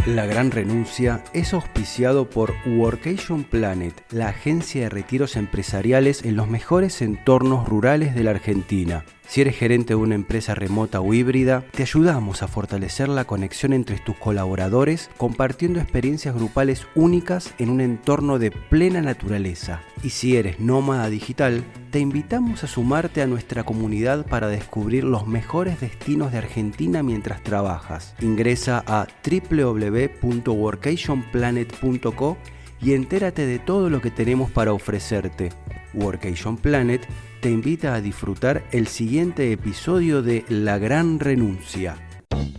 La Gran Renuncia es auspiciado por Workation Planet, la agencia de retiros empresariales en los mejores entornos rurales de la Argentina. Si eres gerente de una empresa remota o híbrida, te ayudamos a fortalecer la conexión entre tus colaboradores compartiendo experiencias grupales únicas en un entorno de plena naturaleza. Y si eres nómada digital, te invitamos a sumarte a nuestra comunidad para descubrir los mejores destinos de Argentina mientras trabajas. Ingresa a www.workationplanet.co y entérate de todo lo que tenemos para ofrecerte. Workation Planet te invita a disfrutar el siguiente episodio de La Gran Renuncia.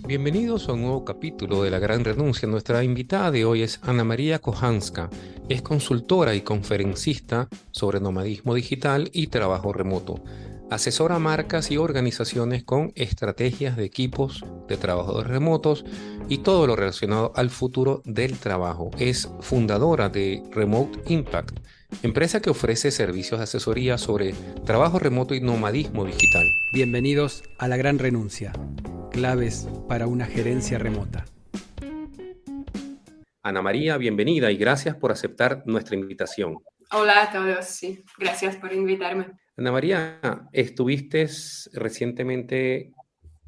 Bienvenidos a un nuevo capítulo de La Gran Renuncia. Nuestra invitada de hoy es Ana María Kochanska. Es consultora y conferencista sobre nomadismo digital y trabajo remoto. Asesora marcas y organizaciones con estrategias de equipos de trabajadores remotos y todo lo relacionado al futuro del trabajo. Es fundadora de Remote Impact, empresa que ofrece servicios de asesoría sobre trabajo remoto y nomadismo digital. Bienvenidos a La Gran Renuncia. Claves para una gerencia remota. Ana María, bienvenida y gracias por aceptar nuestra invitación. Hola a todos, sí, gracias por invitarme. Ana María, estuviste recientemente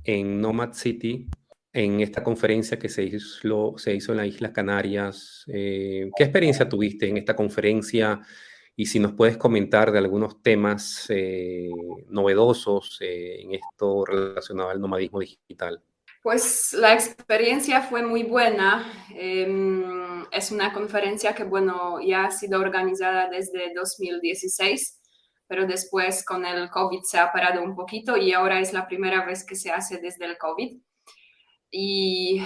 en Nomad City, en esta conferencia que se hizo en las Islas Canarias. ¿Qué experiencia tuviste en esta conferencia? Y si nos puedes comentar de algunos temas novedosos en esto relacionado al nomadismo digital. Pues la experiencia fue muy buena. Es una conferencia que, ya ha sido organizada desde 2016, pero después con el COVID se ha parado un poquito y ahora es la primera vez que se hace desde el COVID. Y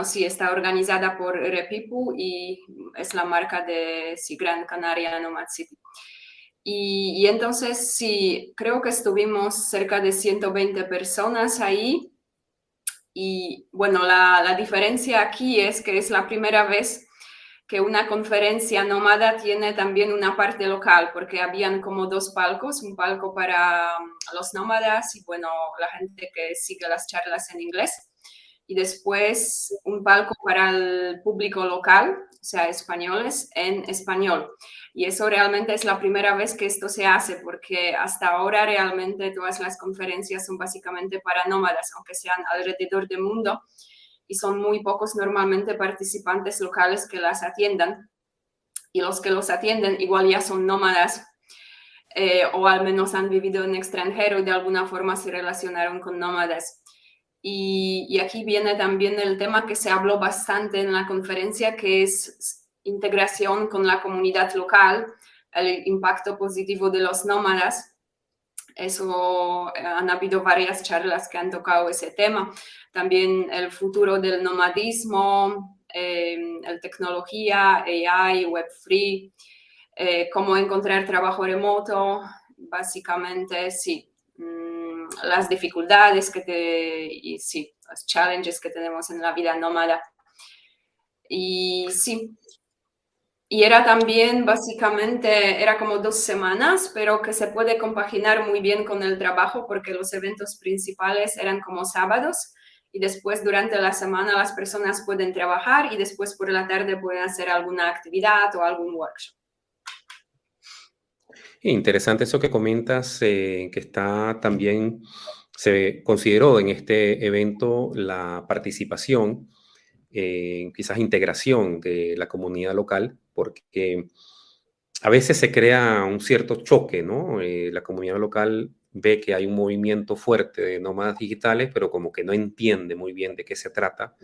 sí, está organizada por Repipu y es la marca de Gran Canaria Nomad City. Y entonces sí, creo que estuvimos cerca de 120 personas ahí. Y la diferencia aquí es que es la primera vez que una conferencia nómada tiene también una parte local, porque habían como dos palcos, un palco para los nómadas y la gente que sigue las charlas en inglés, y después un palco para el público local, o sea, españoles en español. Y eso realmente es la primera vez que esto se hace, porque hasta ahora realmente todas las conferencias son básicamente para nómadas, aunque sean alrededor del mundo, y son muy pocos normalmente participantes locales que las atiendan. Y los que los atienden igual ya son nómadas, o al menos han vivido en extranjero y de alguna forma se relacionaron con nómadas. Y aquí viene también el tema que se habló bastante en la conferencia, que es integración con la comunidad local, el impacto positivo de los nómadas. Eso, han habido varias charlas que han tocado ese tema. También el futuro del nomadismo, la tecnología, AI, Web3, cómo encontrar trabajo remoto, básicamente, sí. Las dificultades los challenges que tenemos en la vida nómada. Y sí, y era también básicamente, era como 2 semanas, pero que se puede compaginar muy bien con el trabajo porque los eventos principales eran como sábados y después durante la semana las personas pueden trabajar y después por la tarde pueden hacer alguna actividad o algún workshop. Interesante eso que comentas, que está también, se consideró en este evento la participación, quizás integración de la comunidad local, porque a veces se crea un cierto choque, ¿no? La comunidad local ve que hay un movimiento fuerte de nómadas digitales, pero como que no entiende muy bien de qué se trata.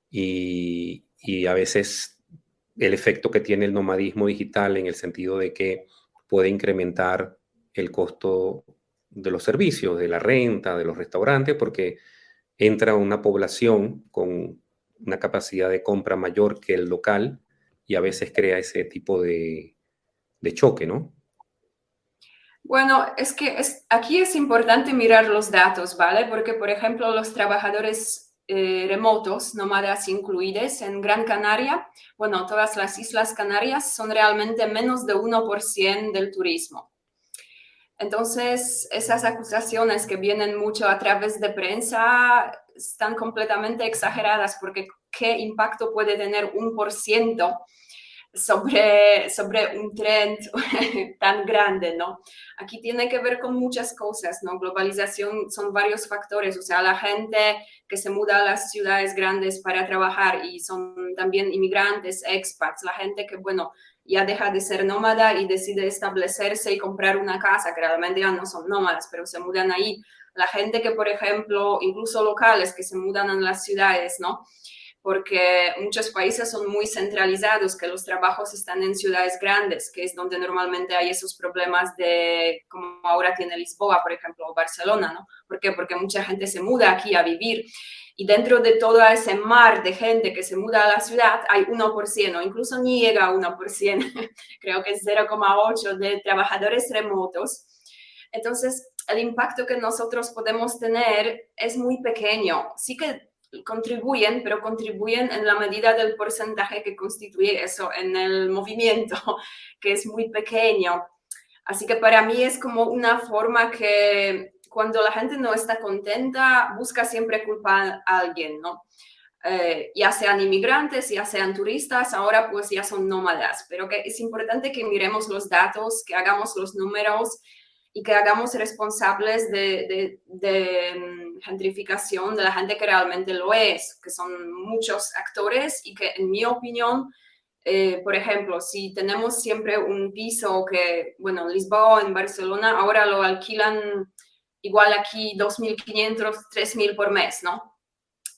Y a veces el efecto que tiene el nomadismo digital en el sentido de que puede incrementar el costo de los servicios, de la renta, de los restaurantes, porque entra una población con una capacidad de compra mayor que el local y a veces crea ese tipo de choque, ¿no? Bueno, es que aquí es importante mirar los datos, ¿vale? Porque, por ejemplo, los trabajadores remotos, nómadas incluidos en Gran Canaria, todas las Islas Canarias son realmente menos de 1% del turismo. Entonces, esas acusaciones que vienen mucho a través de prensa están completamente exageradas porque qué impacto puede tener 1% sobre un trend tan grande, ¿no? Aquí tiene que ver con muchas cosas, ¿no? Globalización son varios factores, o sea, la gente que se muda a las ciudades grandes para trabajar y son también inmigrantes, expats, la gente que, bueno, ya deja de ser nómada y decide establecerse y comprar una casa, que realmente ya no son nómadas, pero se mudan ahí. La gente que, por ejemplo, incluso locales que se mudan a las ciudades, ¿no? Porque muchos países son muy centralizados, que los trabajos están en ciudades grandes, que es donde normalmente hay esos problemas de, como ahora tiene Lisboa, por ejemplo, o Barcelona, ¿no? ¿Por qué? Porque mucha gente se muda aquí a vivir y dentro de todo ese mar de gente que se muda a la ciudad hay 1%, o incluso ni llega a 1%, creo que es 0,8% de trabajadores remotos. Entonces, el impacto que nosotros podemos tener es muy pequeño. Sí que contribuyen, pero contribuyen en la medida del porcentaje que constituye eso en el movimiento, que es muy pequeño. Así que para mí es como una forma que cuando la gente no está contenta, busca siempre culpar a alguien, ¿no? Ya sean inmigrantes, ya sean turistas, ahora pues ya son nómadas, pero que es importante que miremos los datos, que hagamos los números y que hagamos responsables de gentrificación de la gente que realmente lo es, que son muchos actores y que en mi opinión, por ejemplo, si tenemos siempre un piso que, bueno, en Lisboa, en Barcelona, ahora lo alquilan igual aquí 2.500, 3.000 por mes, ¿no?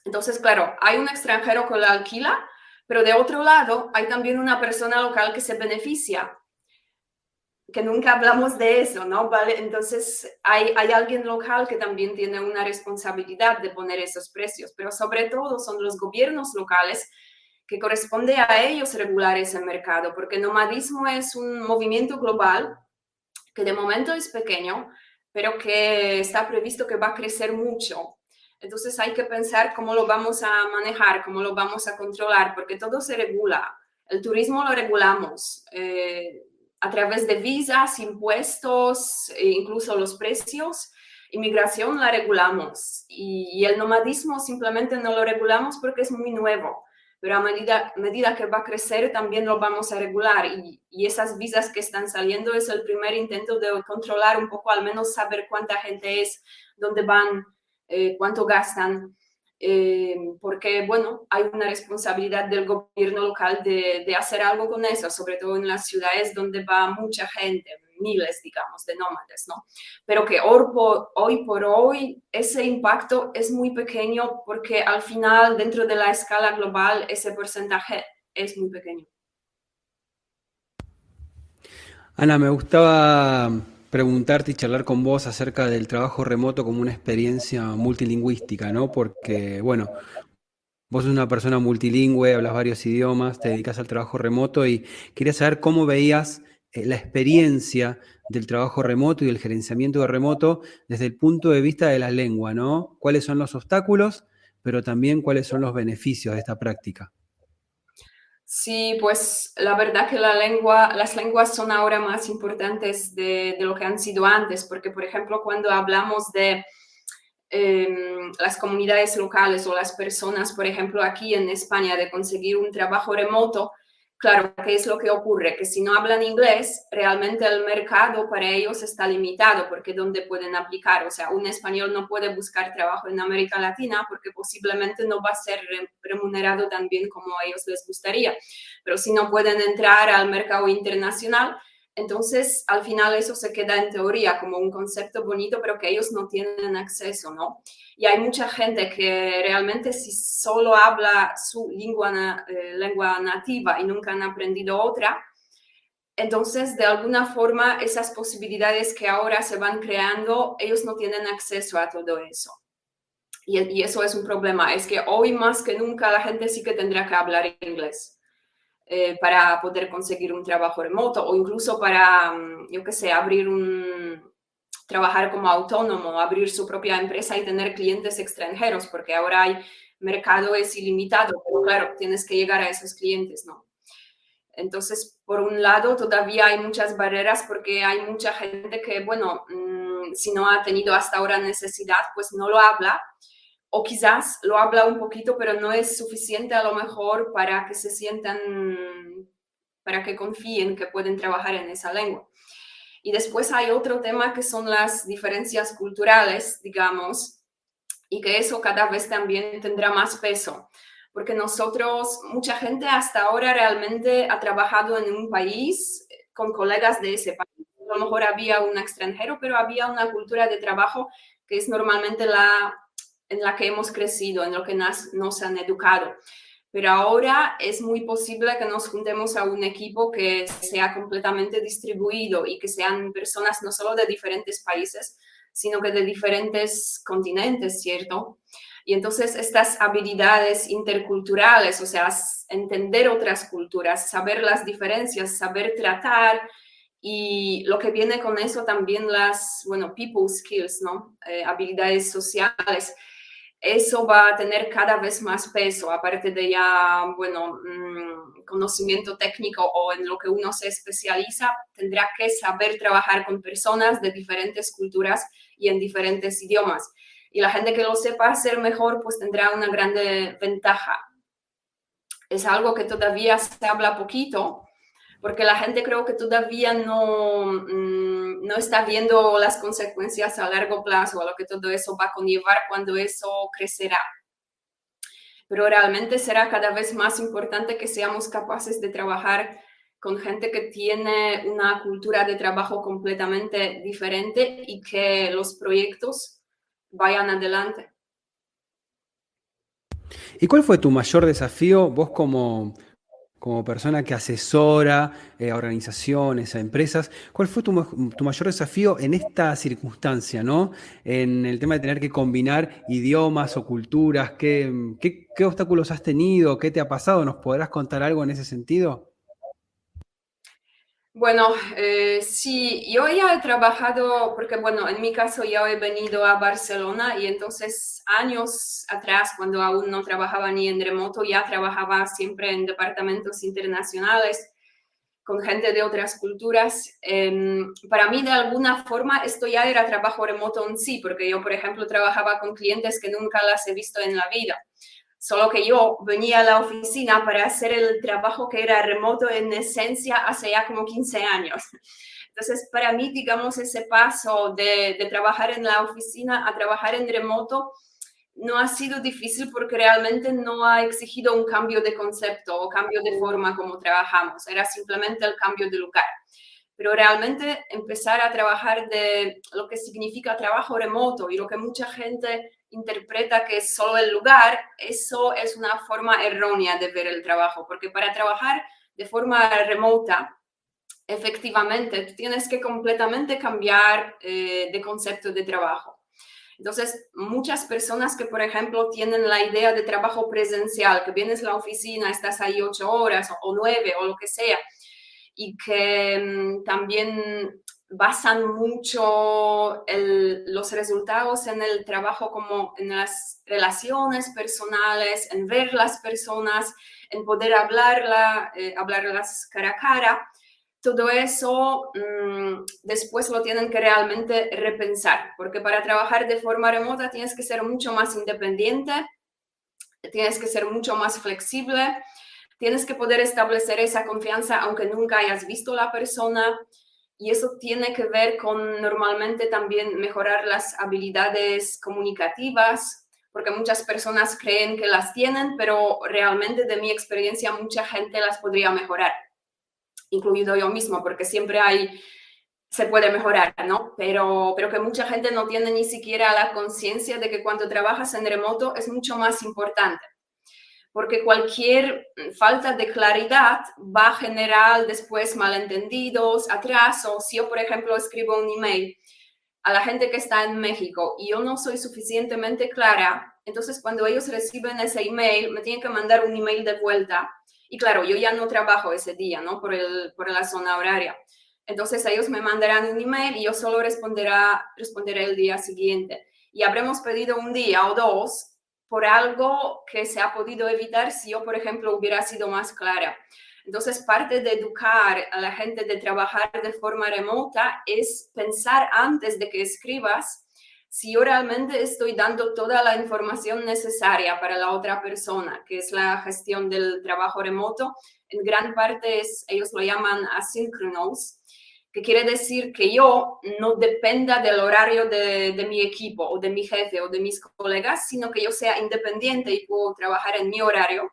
Entonces, claro, hay un extranjero que lo alquila, pero de otro lado hay también una persona local que se beneficia, que nunca hablamos de eso, ¿no? ¿Vale? Entonces, hay alguien local que también tiene una responsabilidad de poner esos precios, pero sobre todo son los gobiernos locales que corresponde a ellos regular ese mercado, porque el nomadismo es un movimiento global que de momento es pequeño, pero que está previsto que va a crecer mucho. Entonces hay que pensar cómo lo vamos a manejar, cómo lo vamos a controlar, porque todo se regula. El turismo lo regulamos a través de visas, impuestos, e incluso los precios. Inmigración la regulamos y el nomadismo simplemente no lo regulamos porque es muy nuevo, pero a medida que va a crecer también lo vamos a regular y esas visas que están saliendo es el primer intento de controlar un poco, al menos saber cuánta gente es, dónde van, cuánto gastan, porque, bueno, hay una responsabilidad del gobierno local de hacer algo con eso, sobre todo en las ciudades donde va mucha gente, miles, digamos, de nómades, ¿no? Pero que hoy por hoy ese impacto es muy pequeño porque al final, dentro de la escala global, ese porcentaje es muy pequeño. Ana, me gustaba preguntarte y charlar con vos acerca del trabajo remoto como una experiencia multilingüística, ¿no? Porque, bueno, vos sos una persona multilingüe, hablas varios idiomas, te dedicas al trabajo remoto y quería saber cómo veías la experiencia del trabajo remoto y el gerenciamiento de remoto desde el punto de vista de la lengua, ¿no? ¿Cuáles son los obstáculos, pero también cuáles son los beneficios de esta práctica? Sí, pues la verdad que las lenguas son ahora más importantes de lo que han sido antes, porque por ejemplo cuando hablamos de las comunidades locales o las personas, por ejemplo aquí en España, de conseguir un trabajo remoto, claro, ¿qué es lo que ocurre? Que si no hablan inglés, realmente el mercado para ellos está limitado, porque ¿dónde pueden aplicar? O sea, un español no puede buscar trabajo en América Latina porque posiblemente no va a ser remunerado tan bien como a ellos les gustaría. Pero si no pueden entrar al mercado internacional, entonces al final eso se queda en teoría como un concepto bonito, pero que ellos no tienen acceso, ¿no? Y hay mucha gente que realmente si solo habla su lengua nativa y nunca han aprendido otra, entonces de alguna forma esas posibilidades que ahora se van creando, ellos no tienen acceso a todo eso. Y eso es un problema, es que hoy más que nunca la gente sí que tendrá que hablar inglés para poder conseguir un trabajo remoto o incluso para, yo qué sé, trabajar como autónomo, abrir su propia empresa y tener clientes extranjeros, porque ahora hay mercado es ilimitado, pero claro, tienes que llegar a esos clientes, ¿no? Entonces, por un lado, todavía hay muchas barreras porque hay mucha gente que, bueno, si no ha tenido hasta ahora necesidad, pues no lo habla. o quizás lo habla un poquito, pero no es suficiente a lo mejor para que se sientan, para que confíen que pueden trabajar en esa lengua. Y después hay otro tema que son las diferencias culturales, digamos, y que eso cada vez también tendrá más peso, porque nosotros, mucha gente hasta ahora realmente ha trabajado en un país con colegas de ese país. A lo mejor había un extranjero, pero había una cultura de trabajo que es normalmente en la que hemos crecido, en lo que nos han educado. Pero ahora es muy posible que nos juntemos a un equipo que sea completamente distribuido y que sean personas no solo de diferentes países, sino que de diferentes continentes, ¿cierto? Y entonces estas habilidades interculturales, o sea, entender otras culturas, saber las diferencias, saber tratar, y lo que viene con eso también las, bueno, people skills, ¿no? Habilidades sociales. Eso va a tener cada vez más peso, aparte de ya, bueno, conocimiento técnico o en lo que uno se especializa, tendrá que saber trabajar con personas de diferentes culturas y en diferentes idiomas. Y la gente que lo sepa hacer mejor, pues tendrá una grande ventaja. Es algo que todavía se habla poquito, porque la gente creo que todavía no está viendo las consecuencias a largo plazo, a lo que todo eso va a conllevar cuando eso crecerá. Pero realmente será cada vez más importante que seamos capaces de trabajar con gente que tiene una cultura de trabajo completamente diferente y que los proyectos vayan adelante. ¿Y cuál fue tu mayor desafío, vos como persona que asesora a organizaciones, a empresas? ¿Cuál fue tu mayor desafío en esta circunstancia, ¿no? En el tema de tener que combinar idiomas o culturas. ¿Qué obstáculos has tenido? ¿Qué te ha pasado? ¿Nos podrás contar algo en ese sentido? Bueno, sí, yo ya he trabajado, porque bueno, en mi caso ya he venido a Barcelona y entonces años atrás, cuando aún no trabajaba ni en remoto, ya trabajaba siempre en departamentos internacionales con gente de otras culturas. Para mí, de alguna forma, esto ya era trabajo remoto en sí, porque yo, por ejemplo, trabajaba con clientes que nunca las he visto en la vida. Solo que yo venía a la oficina para hacer el trabajo que era remoto en esencia hace ya como 15 años. Entonces, para mí, digamos, ese paso de trabajar en la oficina a trabajar en remoto no ha sido difícil porque realmente no ha exigido un cambio de concepto o cambio de forma como trabajamos, era simplemente el cambio de lugar. Pero realmente empezar a trabajar de lo que significa trabajo remoto y lo que mucha gente interpreta que es solo el lugar, eso es una forma errónea de ver el trabajo, porque para trabajar de forma remota, efectivamente, tú tienes que completamente cambiar de concepto de trabajo. Entonces, muchas personas que, por ejemplo, tienen la idea de trabajo presencial, que vienes a la oficina, estás ahí 8 horas o 9 o lo que sea, y que también basan mucho los resultados en el trabajo como en las relaciones personales, en ver las personas, en poder hablarlas cara a cara. Todo eso después lo tienen que realmente repensar, porque para trabajar de forma remota tienes que ser mucho más independiente, tienes que ser mucho más flexible, tienes que poder establecer esa confianza aunque nunca hayas visto a la persona, y eso tiene que ver con normalmente también mejorar las habilidades comunicativas, porque muchas personas creen que las tienen, pero realmente de mi experiencia mucha gente las podría mejorar, incluido yo mismo, porque siempre se puede mejorar, ¿no? Pero que mucha gente no tiene ni siquiera la conciencia de que cuando trabajas en remoto es mucho más importante, porque cualquier falta de claridad va a generar después malentendidos, atrasos. Si yo, por ejemplo, escribo un email a la gente que está en México y yo no soy suficientemente clara, entonces cuando ellos reciben ese email, me tienen que mandar un email de vuelta. Y claro, yo ya no trabajo ese día, ¿no? Por la zona horaria. Entonces ellos me mandarán un email y yo solo responderé el día siguiente. Y habremos pedido un día o dos por algo que se ha podido evitar si yo, por ejemplo, hubiera sido más clara. Entonces, parte de educar a la gente de trabajar de forma remota es pensar antes de que escribas si yo realmente estoy dando toda la información necesaria para la otra persona, que es la gestión del trabajo remoto. En gran parte ellos lo llaman asynchronous, que quiere decir que yo no dependa del horario de mi equipo o de mi jefe o de mis colegas, sino que yo sea independiente y puedo trabajar en mi horario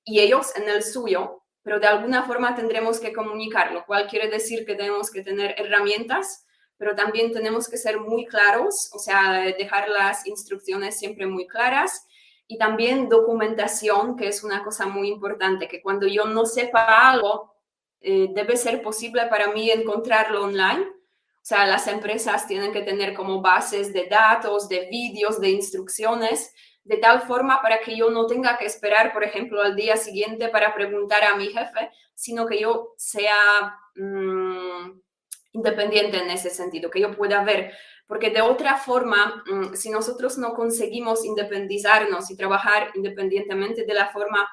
y ellos en el suyo, pero de alguna forma tendremos que comunicar, lo cual quiere decir que tenemos que tener herramientas, pero también tenemos que ser muy claros, o sea, dejar las instrucciones siempre muy claras, y también documentación, que es una cosa muy importante, que cuando yo no sepa algo, debe ser posible para mí encontrarlo online. O sea, las empresas tienen que tener como bases de datos, de vídeos, de instrucciones, de tal forma para que yo no tenga que esperar, por ejemplo, al día siguiente para preguntar a mi jefe, sino que yo sea independiente en ese sentido, que yo pueda ver. Porque de otra forma, si nosotros no conseguimos independizarnos y trabajar independientemente de la forma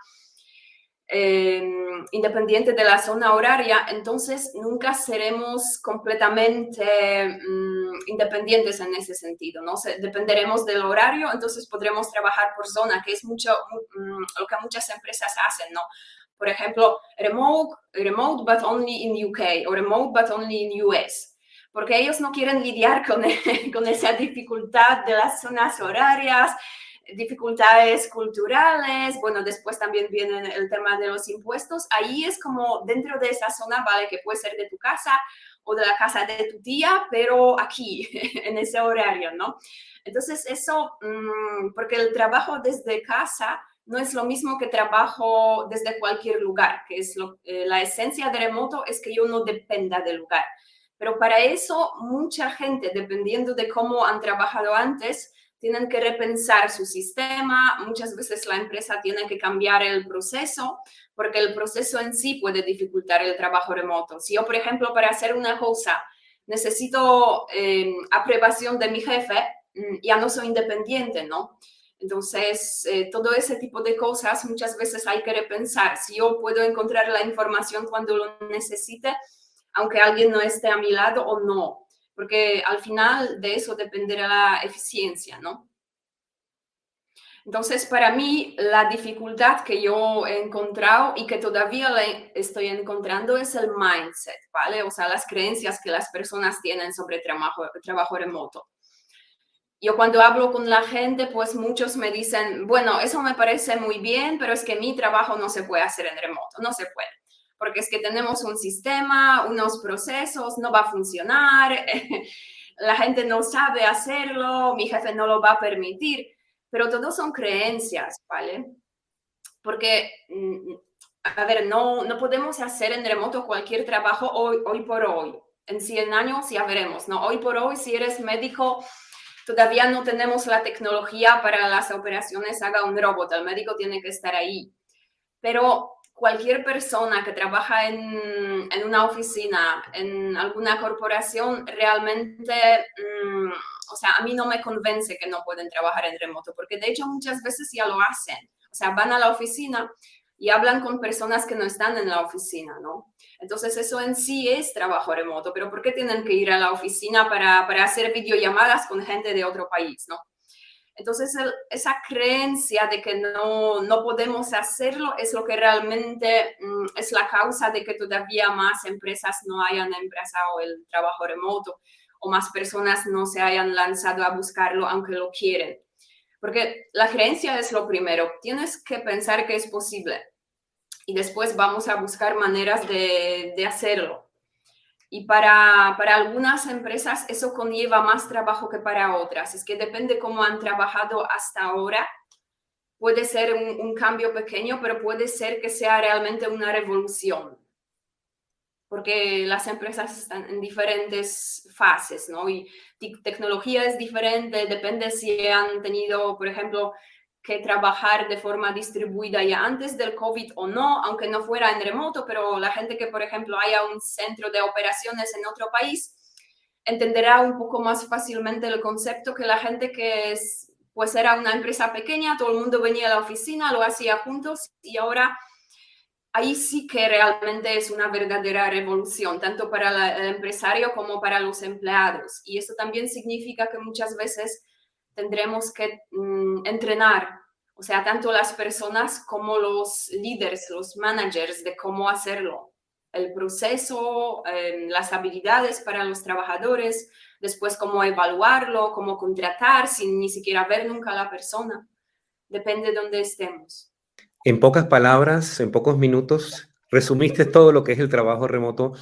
independiente de la zona horaria, entonces nunca seremos completamente independientes en ese sentido, ¿no? Dependeremos del horario, entonces podremos trabajar por zona, que es mucho lo que muchas empresas hacen, ¿no? Por ejemplo, remote but only in UK o remote but only in US, porque ellos no quieren lidiar con esa dificultad de las zonas horarias, dificultades culturales, bueno, después también viene el tema de los impuestos. Ahí es como dentro de esa zona, vale, que puede ser de tu casa o de la casa de tu tía, pero aquí, en ese horario, ¿no? Entonces eso, porque el trabajo desde casa no es lo mismo que trabajo desde cualquier lugar, que es la esencia de remoto es que yo no dependa del lugar. Pero para eso mucha gente, dependiendo de cómo han trabajado antes, tienen que repensar su sistema, muchas veces la empresa tiene que cambiar el proceso, porque el proceso en sí puede dificultar el trabajo remoto. Si yo, por ejemplo, para hacer una cosa necesito aprobación de mi jefe, ya no soy independiente, ¿no? Entonces, todo ese tipo de cosas muchas veces hay que repensar. Si yo puedo encontrar la información cuando lo necesite, aunque alguien no esté a mi lado o no, porque al final de eso dependerá la eficiencia, ¿no? Entonces, para mí, la dificultad que yo he encontrado y que todavía la estoy encontrando es el mindset, ¿vale? O sea, las creencias que las personas tienen sobre trabajo remoto. Yo cuando hablo con la gente, pues muchos me dicen, bueno, eso me parece muy bien, pero es que mi trabajo no se puede hacer en remoto, no se puede. Porque es que tenemos un sistema, unos procesos, no va a funcionar, la gente no sabe hacerlo, mi jefe no lo va a permitir, pero todo son creencias, ¿vale? Porque, a ver, no podemos hacer en remoto cualquier trabajo hoy por hoy. En 100 años ya veremos, ¿no? Hoy por hoy, si eres médico, todavía no tenemos la tecnología para las operaciones, haga un robot, el médico tiene que estar ahí. Pero cualquier persona que trabaja en una oficina, en alguna corporación, realmente, o sea, a mí no me convence que no pueden trabajar en remoto, porque de hecho muchas veces ya lo hacen. O sea, van a la oficina y hablan con personas que no están en la oficina, ¿no? Entonces eso en sí es trabajo remoto, pero ¿por qué tienen que ir a la oficina para hacer videollamadas con gente de otro país, ¿no? Entonces, esa creencia de que no podemos hacerlo es lo que realmente es la causa de que todavía más empresas no hayan emplazado el trabajo remoto o más personas no se hayan lanzado a buscarlo aunque lo quieren. Porque la creencia es lo primero. Tienes que pensar que es posible y después vamos a buscar maneras de hacerlo. Y para algunas empresas eso conlleva más trabajo que para otras. Es que depende cómo han trabajado hasta ahora. Puede ser un cambio pequeño, pero puede ser que sea realmente una revolución. Porque las empresas están en diferentes fases, ¿no? Y tecnología es diferente, depende si han tenido, por ejemplo, que trabajar de forma distribuida ya antes del COVID o no, aunque no fuera en remoto, pero la gente que, por ejemplo, haya un centro de operaciones en otro país, entenderá un poco más fácilmente el concepto que la gente que pues era una empresa pequeña, todo el mundo venía a la oficina, lo hacía juntos y ahora ahí sí que realmente es una verdadera revolución, tanto para el empresario como para los empleados. Y eso también significa que muchas veces tendremos que entrenar, o sea, tanto las personas como los líderes, los managers, de cómo hacerlo. El proceso, las habilidades para los trabajadores, después cómo evaluarlo, cómo contratar sin ni siquiera ver nunca a la persona. Depende de dónde estemos. En pocas palabras, en pocos minutos, resumiste todo lo que es el trabajo remoto,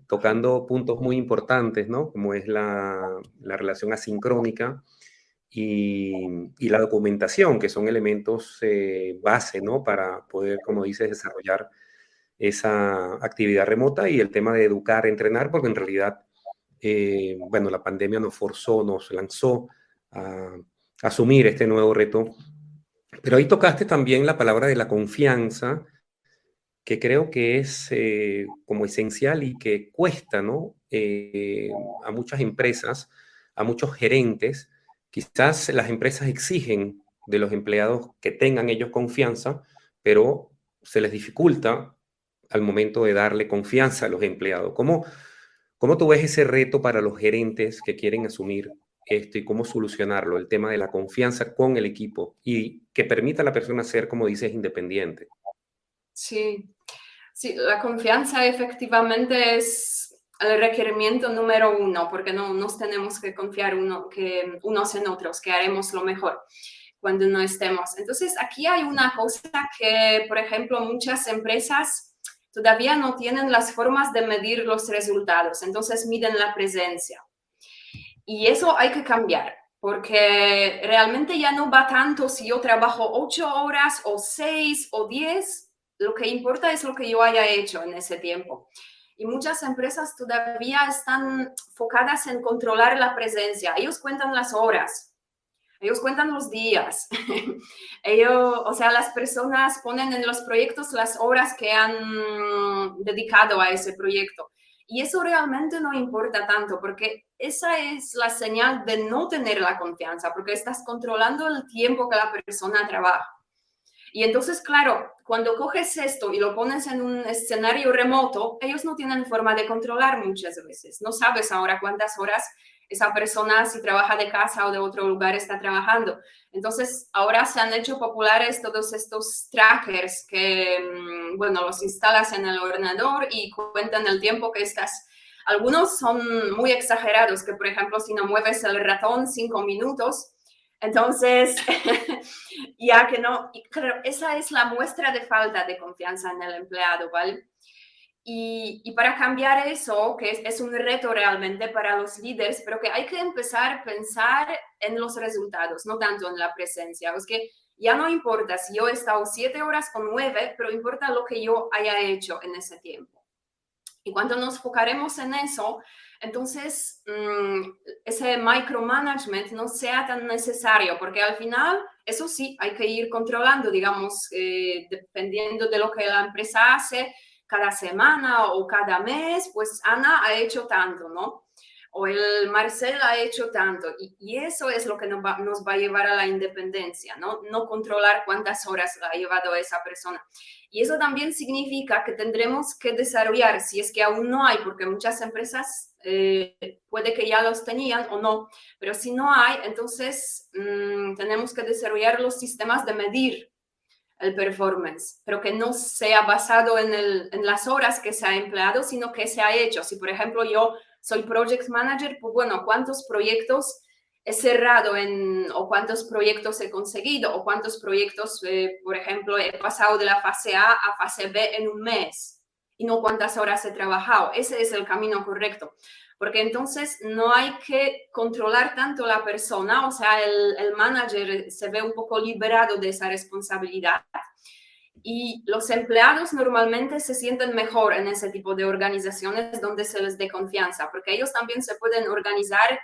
tocando puntos muy importantes, ¿no? Como es la relación asincrónica y la documentación, que son elementos base, ¿no? Para poder, como dices, desarrollar esa actividad remota y el tema de educar, entrenar, porque en realidad, bueno, la pandemia nos forzó, nos lanzó a asumir este nuevo reto. Pero ahí tocaste también la palabra de la confianza, que creo que es como esencial y que cuesta, ¿no? A muchas empresas, a muchos gerentes. Quizás las empresas exigen de los empleados que tengan ellos confianza, pero se les dificulta al momento de darle confianza a los empleados. ¿Cómo tú ves ese reto para los gerentes que quieren asumir esto y cómo solucionarlo? El tema de la confianza con el equipo y que permita a la persona ser, como dices, independiente. Sí, sí, la confianza efectivamente es el requerimiento número uno, porque no nos tenemos que confiar unos en otros, que haremos lo mejor cuando no estemos. Entonces, aquí hay una cosa que, por ejemplo, muchas empresas todavía no tienen las formas de medir los resultados, entonces miden la presencia. Y eso hay que cambiar, porque realmente ya no va tanto si yo trabajo 8 horas o 6 o 10, lo que importa es lo que yo haya hecho en ese tiempo. Y muchas empresas todavía están enfocadas en controlar la presencia. Ellos cuentan las horas, ellos cuentan los días. O sea, las personas ponen en los proyectos las horas que han dedicado a ese proyecto. Y eso realmente no importa tanto, porque esa es la señal de no tener la confianza, porque estás controlando el tiempo que la persona trabaja. Y entonces, claro, cuando coges esto y lo pones en un escenario remoto, ellos no tienen forma de controlar muchas veces. No sabes ahora cuántas horas esa persona, si trabaja de casa o de otro lugar, está trabajando. Entonces, ahora se han hecho populares todos estos trackers que, bueno, los instalas en el ordenador y cuentan el tiempo que estás. Algunos son muy exagerados, que por ejemplo, si no mueves el ratón 5 minutos, entonces, ya que no, y claro, esa es la muestra de falta de confianza en el empleado, ¿vale? Y para cambiar eso, que es un reto realmente para los líderes, pero que hay que empezar a pensar en los resultados, no tanto en la presencia. Es que ya no importa si yo he estado 7 horas o 9, pero importa lo que yo haya hecho en ese tiempo. Y cuando nos enfocaremos en eso, entonces ese micromanagement no sea tan necesario, porque al final, eso sí, hay que ir controlando, digamos, dependiendo de lo que la empresa hace cada semana o cada mes, pues Ana ha hecho tanto, ¿no? O el Marcel ha hecho tanto. Y eso es lo que nos va a llevar a la independencia, ¿no? No controlar cuántas horas ha llevado esa persona. Y eso también significa que tendremos que desarrollar, si es que aún no hay, porque muchas empresas puede que ya los tenían o no, pero si no hay, entonces tenemos que desarrollar los sistemas de medir el performance, pero que no sea basado en las horas que se ha empleado, sino que se ha hecho. Si, por ejemplo, yo soy project manager, pues bueno, ¿cuántos proyectos he cerrado o cuántos proyectos he conseguido o cuántos proyectos, por ejemplo, he pasado de la fase A a fase B en un mes y no cuántas horas he trabajado? Ese es el camino correcto, porque entonces no hay que controlar tanto la persona, o sea, el manager se ve un poco liberado de esa responsabilidad. Y los empleados normalmente se sienten mejor en ese tipo de organizaciones donde se les dé confianza, porque ellos también se pueden organizar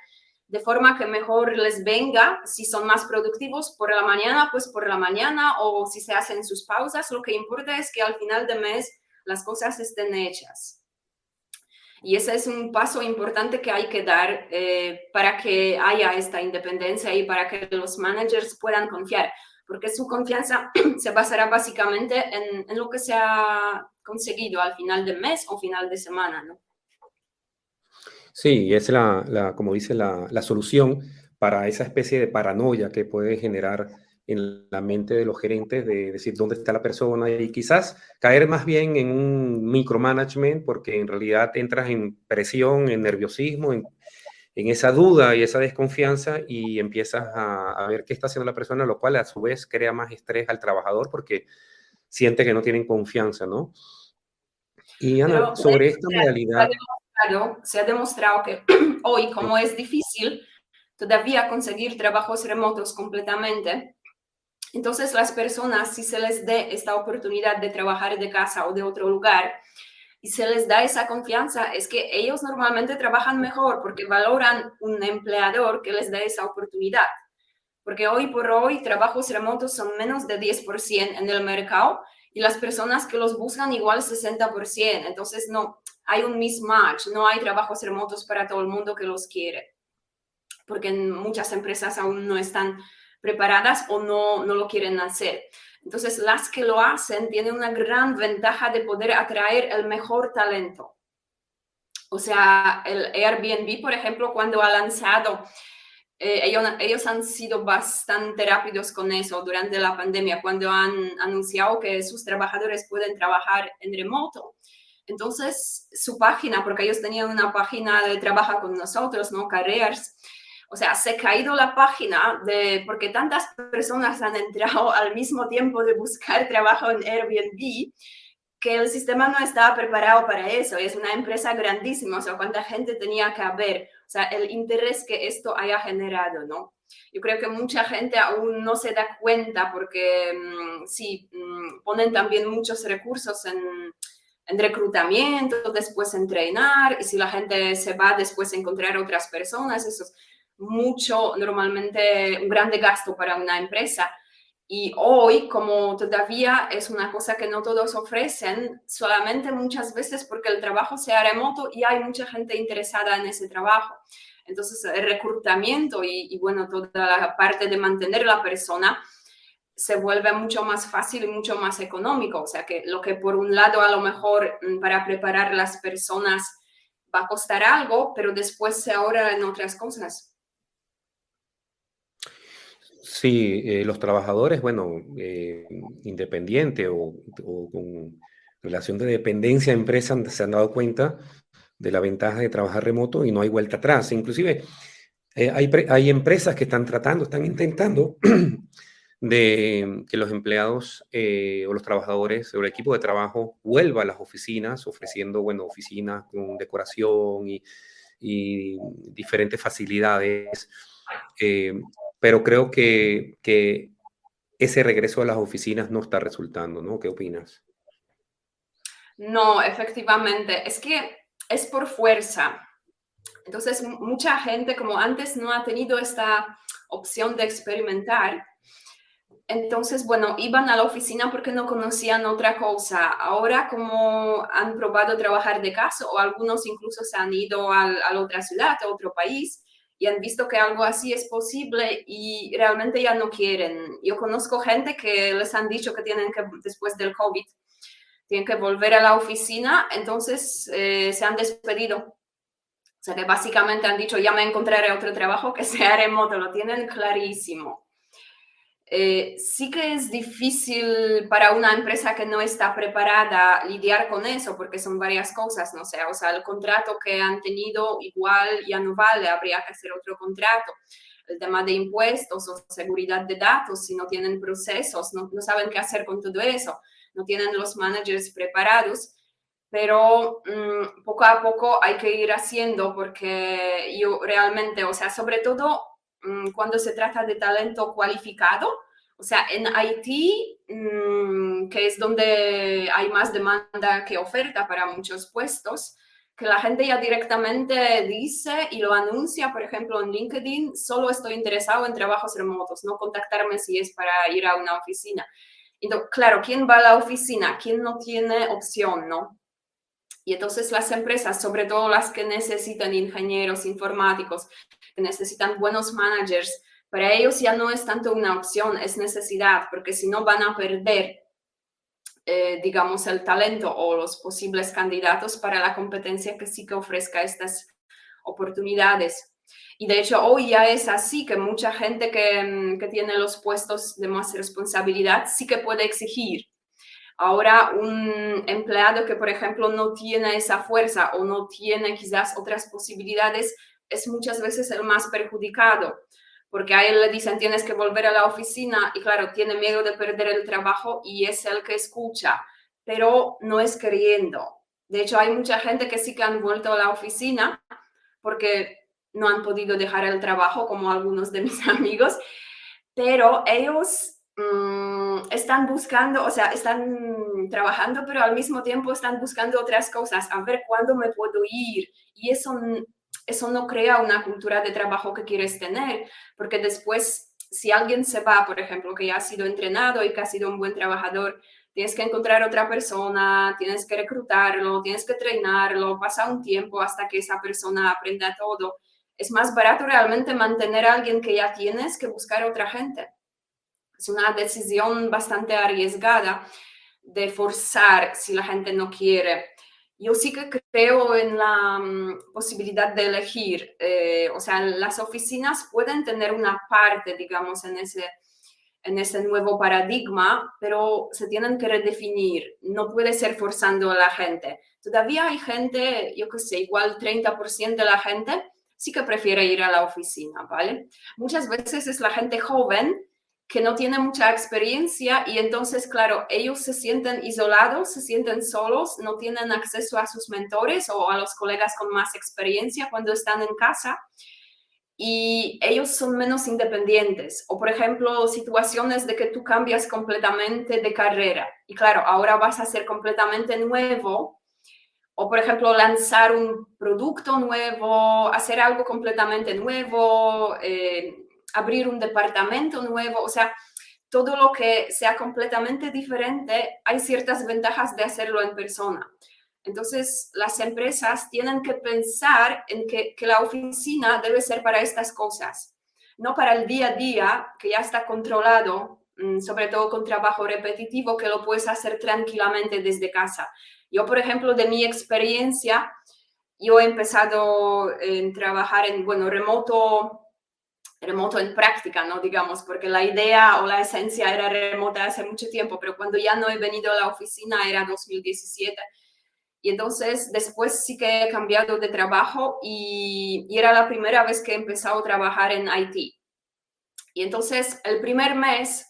de forma que mejor les venga. Si son más productivos por la mañana, pues por la mañana, o si se hacen sus pausas, lo que importa es que al final de mes las cosas estén hechas. Y ese es un paso importante que hay que dar para que haya esta independencia y para que los managers puedan confiar. porque su confianza se basará básicamente en lo que se ha conseguido al final del mes o final de semana, ¿no? Sí, es como dice, la solución para esa especie de paranoia que puede generar en la mente de los gerentes de decir dónde está la persona y quizás caer más bien en un micromanagement porque en realidad entras en presión, en nerviosismo, en esa duda y esa desconfianza y empiezas a ver qué está haciendo la persona, lo cual a su vez crea más estrés al trabajador porque siente que no tienen confianza, ¿no? Y Ana, Pero sobre esta modalidad, se ha demostrado que hoy, como es difícil todavía conseguir trabajos remotos completamente, entonces las personas, si se les dé esta oportunidad de trabajar de casa o de otro lugar, y se les da esa confianza, es que ellos normalmente trabajan mejor porque valoran un empleador que les dé esa oportunidad. Porque hoy por hoy trabajos remotos son menos de 10% en el mercado y las personas que los buscan igual 60%. Entonces no hay un mismatch, no hay trabajos remotos para todo el mundo que los quiere, porque muchas empresas aún no están preparadas o no lo quieren hacer. Entonces, las que lo hacen tienen una gran ventaja de poder atraer el mejor talento. O sea, el Airbnb, por ejemplo, cuando ha lanzado, ellos han sido bastante rápidos con eso durante la pandemia, cuando han anunciado que sus trabajadores pueden trabajar en remoto. Entonces, su página, porque ellos tenían una página de trabaja con nosotros, ¿no? Careers. O sea, se ha caído la página porque tantas personas han entrado al mismo tiempo de buscar trabajo en Airbnb que el sistema no estaba preparado para eso. Es una empresa grandísima, o sea, cuánta gente tenía que haber, o sea, el interés que esto haya generado, ¿no? Yo creo que mucha gente aún no se da cuenta porque sí, ponen también muchos recursos en reclutamiento, después entrenar, y si la gente se va después a encontrar otras personas, eso es mucho, normalmente un grande gasto para una empresa. Y hoy, como todavía es una cosa que no todos ofrecen, solamente muchas veces porque el trabajo sea remoto y hay mucha gente interesada en ese trabajo. Entonces, el reclutamiento y bueno, toda la parte de mantener a la persona se vuelve mucho más fácil y mucho más económico. O sea, que lo que por un lado a lo mejor para preparar las personas va a costar algo, pero después se ahorra en otras cosas. sí, los trabajadores, bueno, independiente o con relación de dependencia a empresa se han dado cuenta de la ventaja de trabajar remoto y no hay vuelta atrás. Inclusive hay empresas que están intentando de que los empleados o los trabajadores o el equipo de trabajo vuelva a las oficinas ofreciendo, bueno, oficinas con decoración y diferentes facilidades. eh, pero creo que ese regreso a las oficinas no está resultando, ¿no? ¿Qué opinas? No, efectivamente, es que es por fuerza. Entonces, mucha gente como antes no ha tenido esta opción de experimentar. Entonces, bueno, iban a la oficina porque no conocían otra cosa. Ahora, como han probado trabajar de casa o algunos incluso se han ido a la otra ciudad, a otro país y han visto que algo así es posible y realmente ya no quieren. Yo conozco gente que les han dicho que tienen que, después del COVID, tienen que volver a la oficina, entonces se han despedido. O sea que básicamente han dicho, ya me encontraré otro trabajo que sea remoto, lo tienen clarísimo. Sí que es difícil para una empresa que no está preparada lidiar con eso, porque son varias cosas, no sé, o sea, el contrato que han tenido igual ya no vale, habría que hacer otro contrato. El tema de impuestos o seguridad de datos, si no tienen procesos, no saben qué hacer con todo eso, no tienen los managers preparados, pero poco a poco hay que ir haciendo porque yo realmente, o sea, sobre todo cuando se trata de talento cualificado, o sea, en Haití, que es donde hay más demanda que oferta para muchos puestos, que la gente ya directamente dice y lo anuncia, por ejemplo, en LinkedIn, solo estoy interesado en trabajos remotos, no contactarme si es para ir a una oficina. Entonces, claro, ¿quién va a la oficina? ¿Quién no tiene opción, no? Y entonces las empresas, sobre todo las que necesitan ingenieros informáticos, que necesitan buenos managers, Para ellos ya no es tanto una opción, es necesidad, porque si no van a perder, digamos, el talento o los posibles candidatos para la competencia que sí que ofrezca estas oportunidades. Y de hecho hoy ya es así, que mucha gente que tiene los puestos de más responsabilidad sí que puede exigir. Ahora, un empleado que, por ejemplo, no tiene esa fuerza o no tiene quizás otras posibilidades, es muchas veces el más perjudicado, porque a él le dicen tienes que volver a la oficina y claro, tiene miedo de perder el trabajo y es el que escucha, pero no es queriendo. De hecho, hay mucha gente que sí que han vuelto a la oficina porque no han podido dejar el trabajo, como algunos de mis amigos, pero ellos están buscando, o sea, están trabajando, pero al mismo tiempo están buscando otras cosas, a ver cuándo me puedo ir. Y eso no crea una cultura de trabajo que quieres tener, porque después, si alguien se va, por ejemplo, que ya ha sido entrenado y que ha sido un buen trabajador, tienes que encontrar otra persona, tienes que reclutarlo, tienes que entrenarlo, pasa un tiempo hasta que esa persona aprenda todo. Es más barato realmente mantener a alguien que ya tienes que buscar otra gente. Es una decisión bastante arriesgada de forzar si la gente no quiere. Yo sí que creo en la posibilidad de elegir. O sea, las oficinas pueden tener una parte, digamos, en ese nuevo paradigma, pero se tienen que redefinir. No puede ser forzando a la gente. Todavía hay gente, yo qué sé, igual 30% de la gente sí que prefiere ir a la oficina, ¿vale? Muchas veces es la gente joven que no tiene mucha experiencia y entonces, claro, ellos se sienten isolados, se sienten solos, no tienen acceso a sus mentores o a los colegas con más experiencia cuando están en casa y ellos son menos independientes. O, por ejemplo, situaciones de que tú cambias completamente de carrera y, claro, ahora vas a ser completamente nuevo. O, por ejemplo, lanzar un producto nuevo, hacer algo completamente nuevo, abrir un departamento nuevo, o sea, todo lo que sea completamente diferente, hay ciertas ventajas de hacerlo en persona. Entonces, las empresas tienen que pensar en que la oficina debe ser para estas cosas, no para el día a día, que ya está controlado, sobre todo con trabajo repetitivo, que lo puedes hacer tranquilamente desde casa. Yo, por ejemplo, de mi experiencia, yo he empezado a trabajar en, bueno, remoto en práctica, ¿no? Digamos, porque la idea o la esencia era remota hace mucho tiempo, pero cuando ya no he venido a la oficina era 2017. Y entonces después sí que he cambiado de trabajo y era la primera vez que he empezado a trabajar en IT. Y entonces el primer mes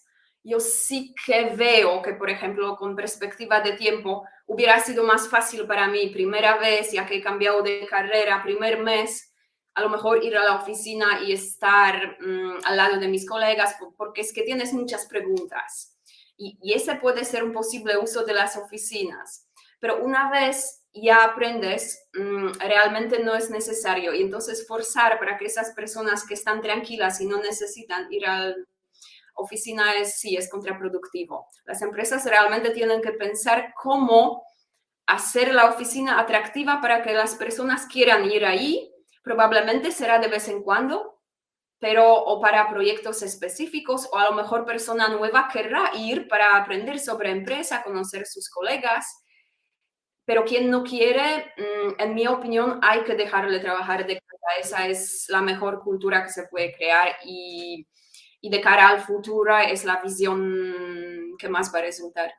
yo sí que veo que, por ejemplo, con perspectiva de tiempo, hubiera sido más fácil para mí, primera vez, ya que he cambiado de carrera, primer mes, a lo mejor ir a la oficina y estar al lado de mis colegas, porque es que tienes muchas preguntas. Y ese puede ser un posible uso de las oficinas. Pero una vez ya aprendes, realmente no es necesario. Y entonces forzar para que esas personas que están tranquilas y no necesitan ir a la oficina sí es contraproductivo. Las empresas realmente tienen que pensar cómo hacer la oficina atractiva para que las personas quieran ir ahí. Probablemente será de vez en cuando, pero o para proyectos específicos, o a lo mejor persona nueva querrá ir para aprender sobre empresa, conocer sus colegas. Pero quien no quiere, en mi opinión, hay que dejarle trabajar de casa. Esa es la mejor cultura que se puede crear y de cara al futuro es la visión que más va a resultar.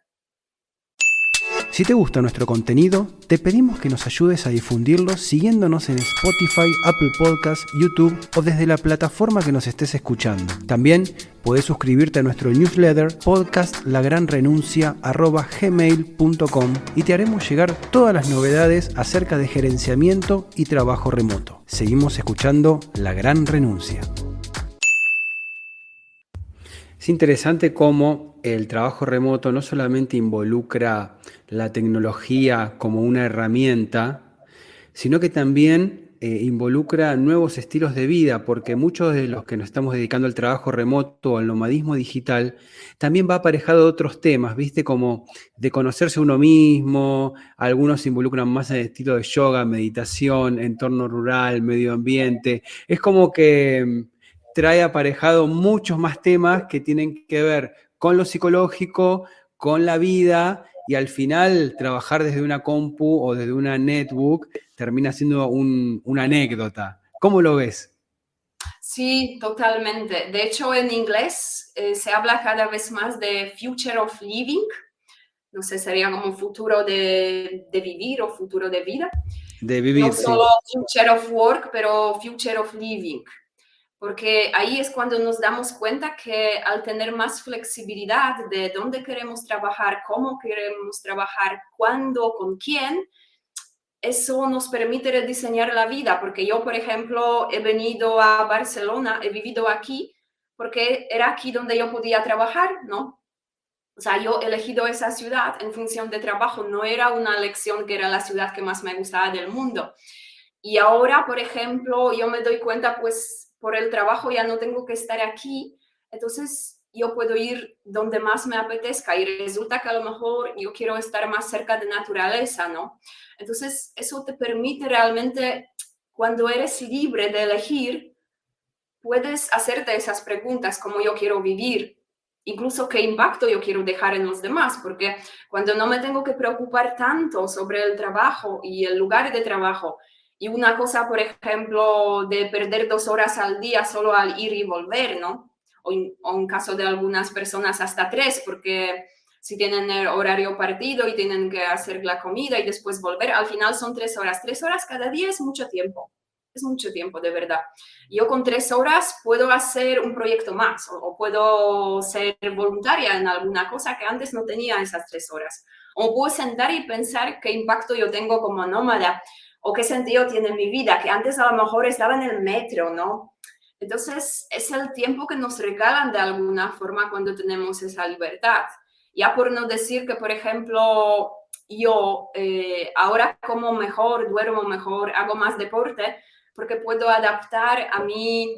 Si te gusta nuestro contenido, te pedimos que nos ayudes a difundirlo siguiéndonos en Spotify, Apple Podcasts, YouTube o desde la plataforma que nos estés escuchando. También puedes suscribirte a nuestro newsletter podcastlagranrenuncia@gmail.com y te haremos llegar todas las novedades acerca de gerenciamiento y trabajo remoto. Seguimos escuchando La Gran Renuncia. Es interesante cómo el trabajo remoto no solamente involucra la tecnología como una herramienta, sino que también involucra nuevos estilos de vida, porque muchos de los que nos estamos dedicando al trabajo remoto o al nomadismo digital, también va aparejado de otros temas, ¿viste? Como de conocerse a uno mismo, algunos se involucran más en el estilo de yoga, meditación, entorno rural, medio ambiente. Es como que trae aparejado muchos más temas que tienen que ver con lo psicológico, con la vida, y al final trabajar desde una compu o desde una netbook termina siendo una anécdota. ¿Cómo lo ves? Sí, totalmente. De hecho, en inglés se habla cada vez más de future of living. No sé, sería como futuro de vivir o futuro de vida. De No vivir, sí. solo future of work, pero future of living. Porque ahí es cuando nos damos cuenta que al tener más flexibilidad de dónde queremos trabajar, cómo queremos trabajar, cuándo, con quién, eso nos permite rediseñar la vida. Porque yo, por ejemplo, he venido a Barcelona, he vivido aquí, porque era aquí donde yo podía trabajar, ¿no? O sea, yo he elegido esa ciudad en función de trabajo, no era una elección que era la ciudad que más me gustaba del mundo. Y ahora, por ejemplo, yo me doy cuenta, pues por el trabajo ya no tengo que estar aquí, entonces yo puedo ir donde más me apetezca y resulta que a lo mejor yo quiero estar más cerca de naturaleza, ¿no? Entonces, eso te permite realmente, cuando eres libre de elegir, puedes hacerte esas preguntas, cómo yo quiero vivir, incluso qué impacto yo quiero dejar en los demás, porque cuando no me tengo que preocupar tanto sobre el trabajo y el lugar de trabajo, y una cosa, por ejemplo, de perder 2 horas al día solo al ir y volver, ¿no? O en caso de algunas personas hasta 3, porque si tienen el horario partido y tienen que hacer la comida y después volver, al final son 3 horas. 3 horas cada día es mucho tiempo. Es mucho tiempo, de verdad. Yo con 3 horas puedo hacer un proyecto más o puedo ser voluntaria en alguna cosa que antes no tenía esas 3 horas. O puedo sentar y pensar qué impacto yo tengo como nómada o qué sentido tiene mi vida, que antes a lo mejor estaba en el metro, ¿no? Entonces, es el tiempo que nos regalan de alguna forma cuando tenemos esa libertad. Ya por no decir que, por ejemplo, yo ahora como mejor, duermo mejor, hago más deporte, porque puedo adaptar a mi,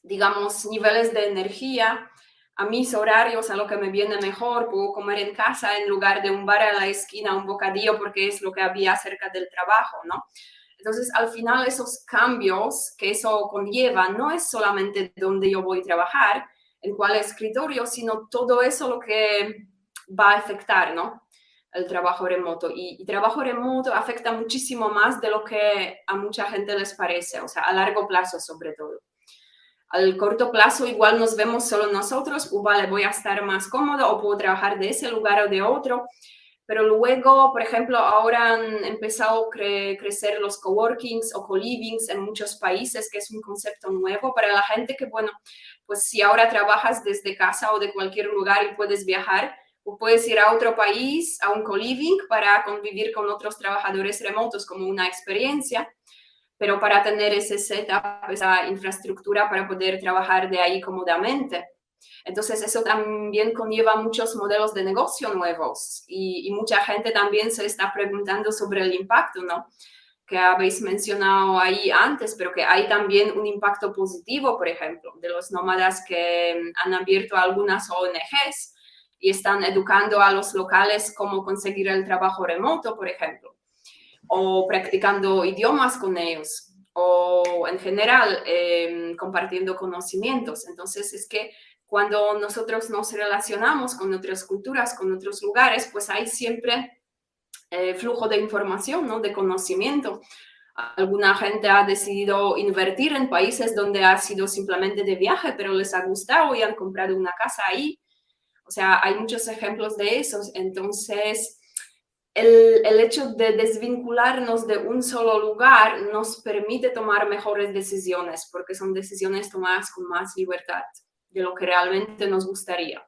digamos, niveles de energía, a mis horarios, a lo que me viene mejor. Puedo comer en casa en lugar de un bar a la esquina, un bocadillo, porque es lo que había cerca del trabajo, ¿no? Entonces, al final, esos cambios que eso conlleva no es solamente dónde yo voy a trabajar, en cuál escritorio, sino todo eso lo que va a afectar, ¿no? El trabajo remoto. Y trabajo remoto afecta muchísimo más de lo que a mucha gente les parece, o sea, a largo plazo sobre todo. Al corto plazo igual nos vemos solo nosotros, vale, voy a estar más cómodo o puedo trabajar de ese lugar o de otro, pero luego, por ejemplo, ahora han empezado a crecer los coworkings o co-livings en muchos países, que es un concepto nuevo para la gente que, bueno, pues si ahora trabajas desde casa o de cualquier lugar y puedes viajar, o puedes ir a otro país, a un co-living para convivir con otros trabajadores remotos como una experiencia, pero para tener ese setup, esa infraestructura para poder trabajar de ahí cómodamente. Entonces, eso también conlleva muchos modelos de negocio nuevos y mucha gente también se está preguntando sobre el impacto, ¿no? Que habéis mencionado ahí antes, pero que hay también un impacto positivo, por ejemplo, de los nómadas que han abierto algunas ONGs y están educando a los locales cómo conseguir el trabajo remoto, por ejemplo, o practicando idiomas con ellos, o en general compartiendo conocimientos. Entonces, es que cuando nosotros nos relacionamos con otras culturas, con otros lugares, pues hay siempre flujo de información, ¿no? De conocimiento. Alguna gente ha decidido invertir en países donde ha sido simplemente de viaje, pero les ha gustado y han comprado una casa ahí. O sea, hay muchos ejemplos de esos. Entonces, el hecho de desvincularnos de un solo lugar nos permite tomar mejores decisiones, porque son decisiones tomadas con más libertad de lo que realmente nos gustaría.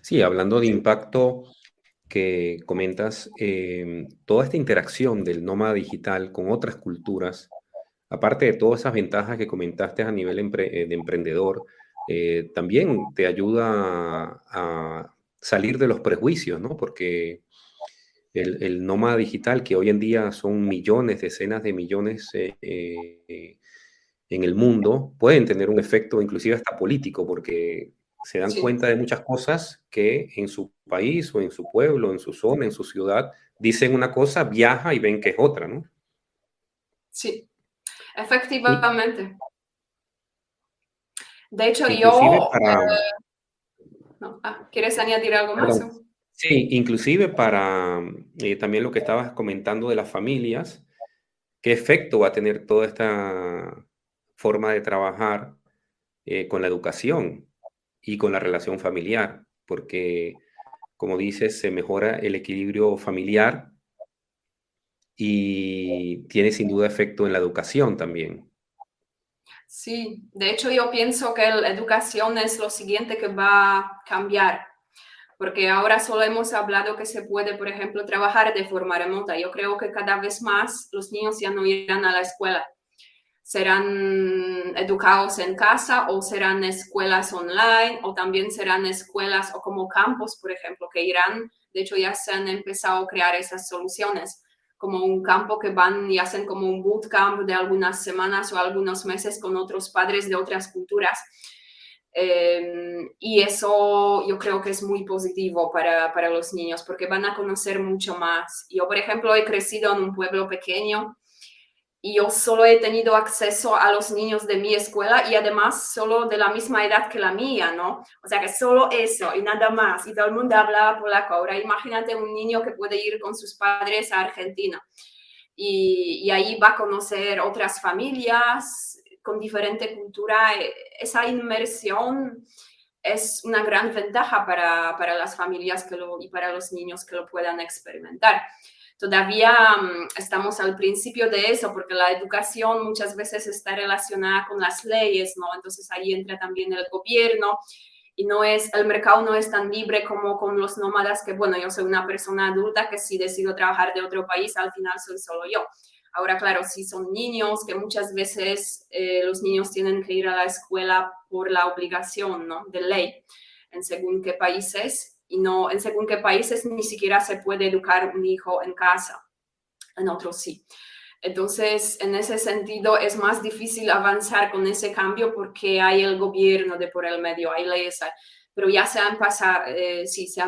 Sí, hablando de impacto que comentas, toda esta interacción del nómada digital con otras culturas, aparte de todas esas ventajas que comentaste a nivel de emprendedor, también te ayuda a salir de los prejuicios, ¿no? Porque el nómada digital, que hoy en día son millones, decenas de millones en el mundo, pueden tener un efecto inclusive hasta político, porque se dan Sí. cuenta de muchas cosas que en su país o en su pueblo, en su zona, en su ciudad, dicen una cosa, viaja y ven que es otra, ¿no? Sí, Y efectivamente. De hecho, Inclusive yo... para, no. ¿Quieres añadir algo más? perdón, sí, inclusive para también lo que estabas comentando de las familias, ¿qué efecto va a tener toda esta forma de trabajar con la educación y con la relación familiar? Porque, como dices, se mejora el equilibrio familiar y tiene sin duda efecto en la educación también. Sí, de hecho yo pienso que la educación es lo siguiente que va a cambiar, porque ahora solo hemos hablado que se puede, por ejemplo, trabajar de forma remota. Yo creo que cada vez más los niños ya no irán a la escuela. Serán educados en casa o serán escuelas online o también serán escuelas o como campos, por ejemplo, que irán, de hecho ya se han empezado a crear esas soluciones, como un campo que van y hacen como un bootcamp de algunas semanas o algunos meses con otros padres de otras culturas. Y eso yo creo que es muy positivo para los niños porque van a conocer mucho más. Yo, por ejemplo, he crecido en un pueblo pequeño y yo solo he tenido acceso a los niños de mi escuela y además solo de la misma edad que la mía, ¿no? O sea que solo eso y nada más. Y todo el mundo hablaba polaco. Ahora imagínate un niño que puede ir con sus padres a Argentina y ahí va a conocer otras familias con diferente cultura. Esa inmersión es una gran ventaja para las familias y para los niños que lo puedan experimentar. Todavía estamos al principio de eso, porque la educación muchas veces está relacionada con las leyes, ¿no? Entonces ahí entra también el gobierno y el mercado no es tan libre como con los nómadas, que bueno, yo soy una persona adulta que si decido trabajar de otro país, al final soy solo yo. Ahora, claro, si son niños, que muchas veces los niños tienen que ir a la escuela por la obligación, ¿no? De ley, en según qué países, y no en según qué países ni siquiera se puede educar un hijo en casa, en otros sí. Entonces, en ese sentido, es más difícil avanzar con ese cambio porque hay el gobierno de por el medio, hay leyes, pero ya se han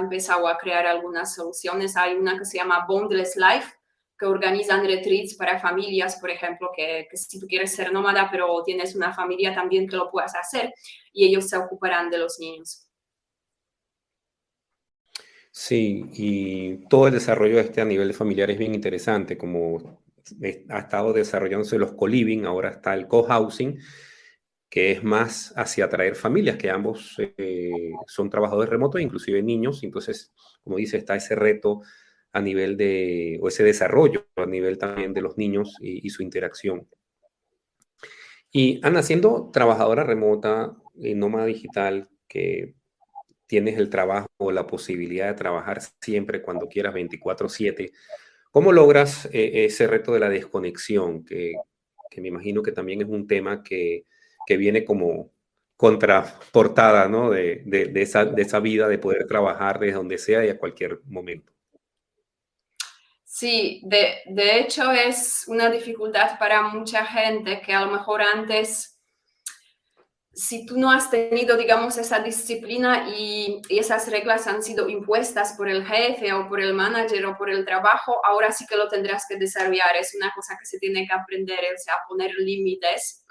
empezado a crear algunas soluciones. Hay una que se llama Boundless Life, que organizan retreats para familias, por ejemplo, que si tú quieres ser nómada, pero tienes una familia también que lo puedas hacer y ellos se ocuparán de los niños. Sí, y todo el desarrollo a nivel familiar es bien interesante, como ha estado desarrollándose los co-living, ahora está el co-housing, que es más hacia atraer familias, que ambos son trabajadores remotos, inclusive niños, entonces, como dice, está ese reto a nivel o ese desarrollo a nivel también de los niños y su interacción. Y Ana, siendo trabajadora remota, nómada digital, que tienes el trabajo o la posibilidad de trabajar siempre cuando quieras 24/7. ¿Cómo logras ese reto de la desconexión? Que me imagino que también es un tema que viene como contraportada, ¿no? De esa vida de poder trabajar desde donde sea y a cualquier momento. Sí, de hecho es una dificultad para mucha gente que a lo mejor antes, si tú no has tenido, digamos, esa disciplina y esas reglas han sido impuestas por el jefe o por el manager o por el trabajo, ahora sí que lo tendrás que desarrollar. Es una cosa que se tiene que aprender, o sea, poner límites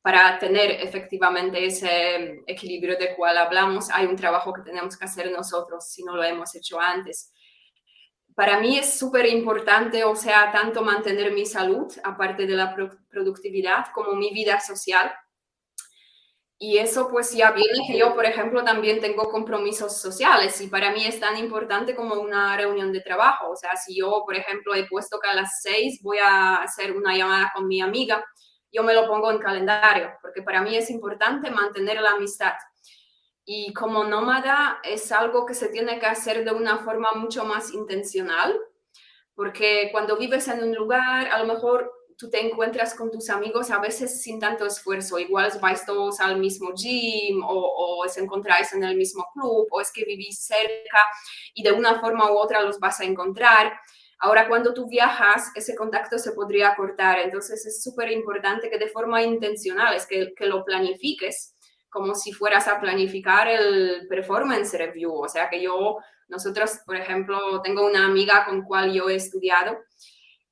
para tener efectivamente ese equilibrio del cual hablamos. Hay un trabajo que tenemos que hacer nosotros si no lo hemos hecho antes. Para mí es súper importante, o sea, tanto mantener mi salud, aparte de la productividad, como mi vida social. Y eso pues ya viene que yo, por ejemplo, también tengo compromisos sociales y para mí es tan importante como una reunión de trabajo. O sea, si yo, por ejemplo, he puesto que a las 6 voy a hacer una llamada con mi amiga, yo me lo pongo en calendario, porque para mí es importante mantener la amistad. Y como nómada es algo que se tiene que hacer de una forma mucho más intencional, porque cuando vives en un lugar, a lo mejor tú te encuentras con tus amigos a veces sin tanto esfuerzo. Igual vais todos al mismo gym o os encontráis en el mismo club o es que vivís cerca y de una forma u otra los vas a encontrar. Ahora, cuando tú viajas, ese contacto se podría cortar. Entonces, es súper importante que de forma intencional, es que lo planifiques como si fueras a planificar el performance review. O sea, nosotros, por ejemplo, tengo una amiga con cual yo he estudiado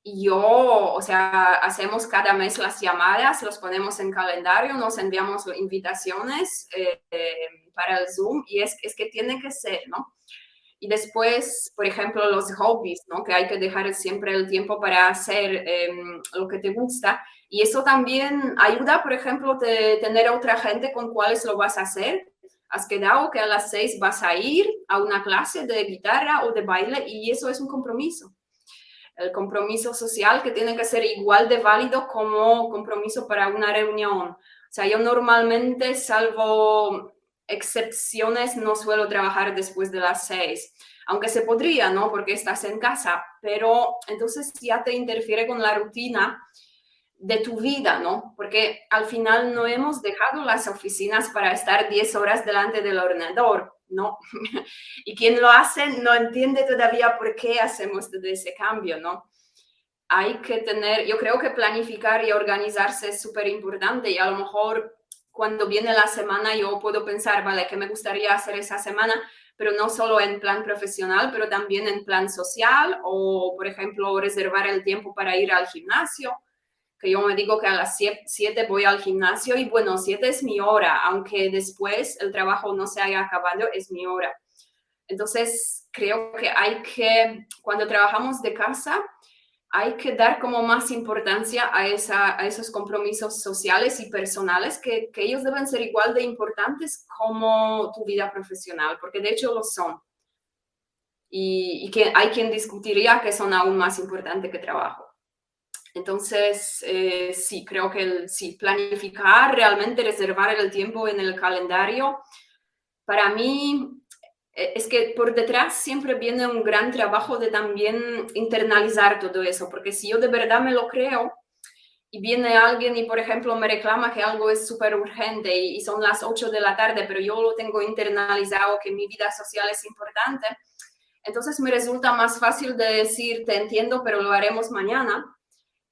Y yo, o sea, hacemos cada mes las llamadas, los ponemos en calendario, nos enviamos invitaciones para el Zoom y es que tiene que ser, ¿no? Y después, por ejemplo, los hobbies, ¿no? Que hay que dejar siempre el tiempo para hacer lo que te gusta. Y eso también ayuda, por ejemplo, de tener a otra gente con cuáles lo vas a hacer. Has quedado que a las 6 vas a ir a una clase de guitarra o de baile y eso es un compromiso. El compromiso social que tiene que ser igual de válido como compromiso para una reunión. O sea, yo normalmente, salvo excepciones, no suelo trabajar después de las 6, aunque se podría, ¿no? Porque estás en casa, pero entonces ya te interfiere con la rutina de tu vida, ¿no? Porque al final no hemos dejado las oficinas para estar 10 horas delante del ordenador, ¿no? Y quien lo hace no entiende todavía por qué hacemos todo ese cambio, ¿no? Hay que tener, yo creo que planificar y organizarse es súper importante y a lo mejor cuando viene la semana yo puedo pensar, vale, ¿qué me gustaría hacer esa semana? Pero no solo en plan profesional, pero también en plan social o, por ejemplo, reservar el tiempo para ir al gimnasio, que yo me digo que a las 7 voy al gimnasio y bueno, 7 es mi hora, aunque después el trabajo no se haya acabado, es mi hora. Entonces, creo que cuando trabajamos de casa, hay que dar como más importancia a esos compromisos sociales y personales que ellos deben ser igual de importantes como tu vida profesional, porque de hecho lo son. Y que hay quien discutiría que son aún más importantes que trabajo. Entonces, sí, creo que sí, planificar, realmente reservar el tiempo en el calendario, para mí es que por detrás siempre viene un gran trabajo de también internalizar todo eso, porque si yo de verdad me lo creo y viene alguien y, por ejemplo, me reclama que algo es súper urgente y son las 8 de la tarde, pero yo lo tengo internalizado, que mi vida social es importante, entonces me resulta más fácil de decir, te entiendo, pero lo haremos mañana,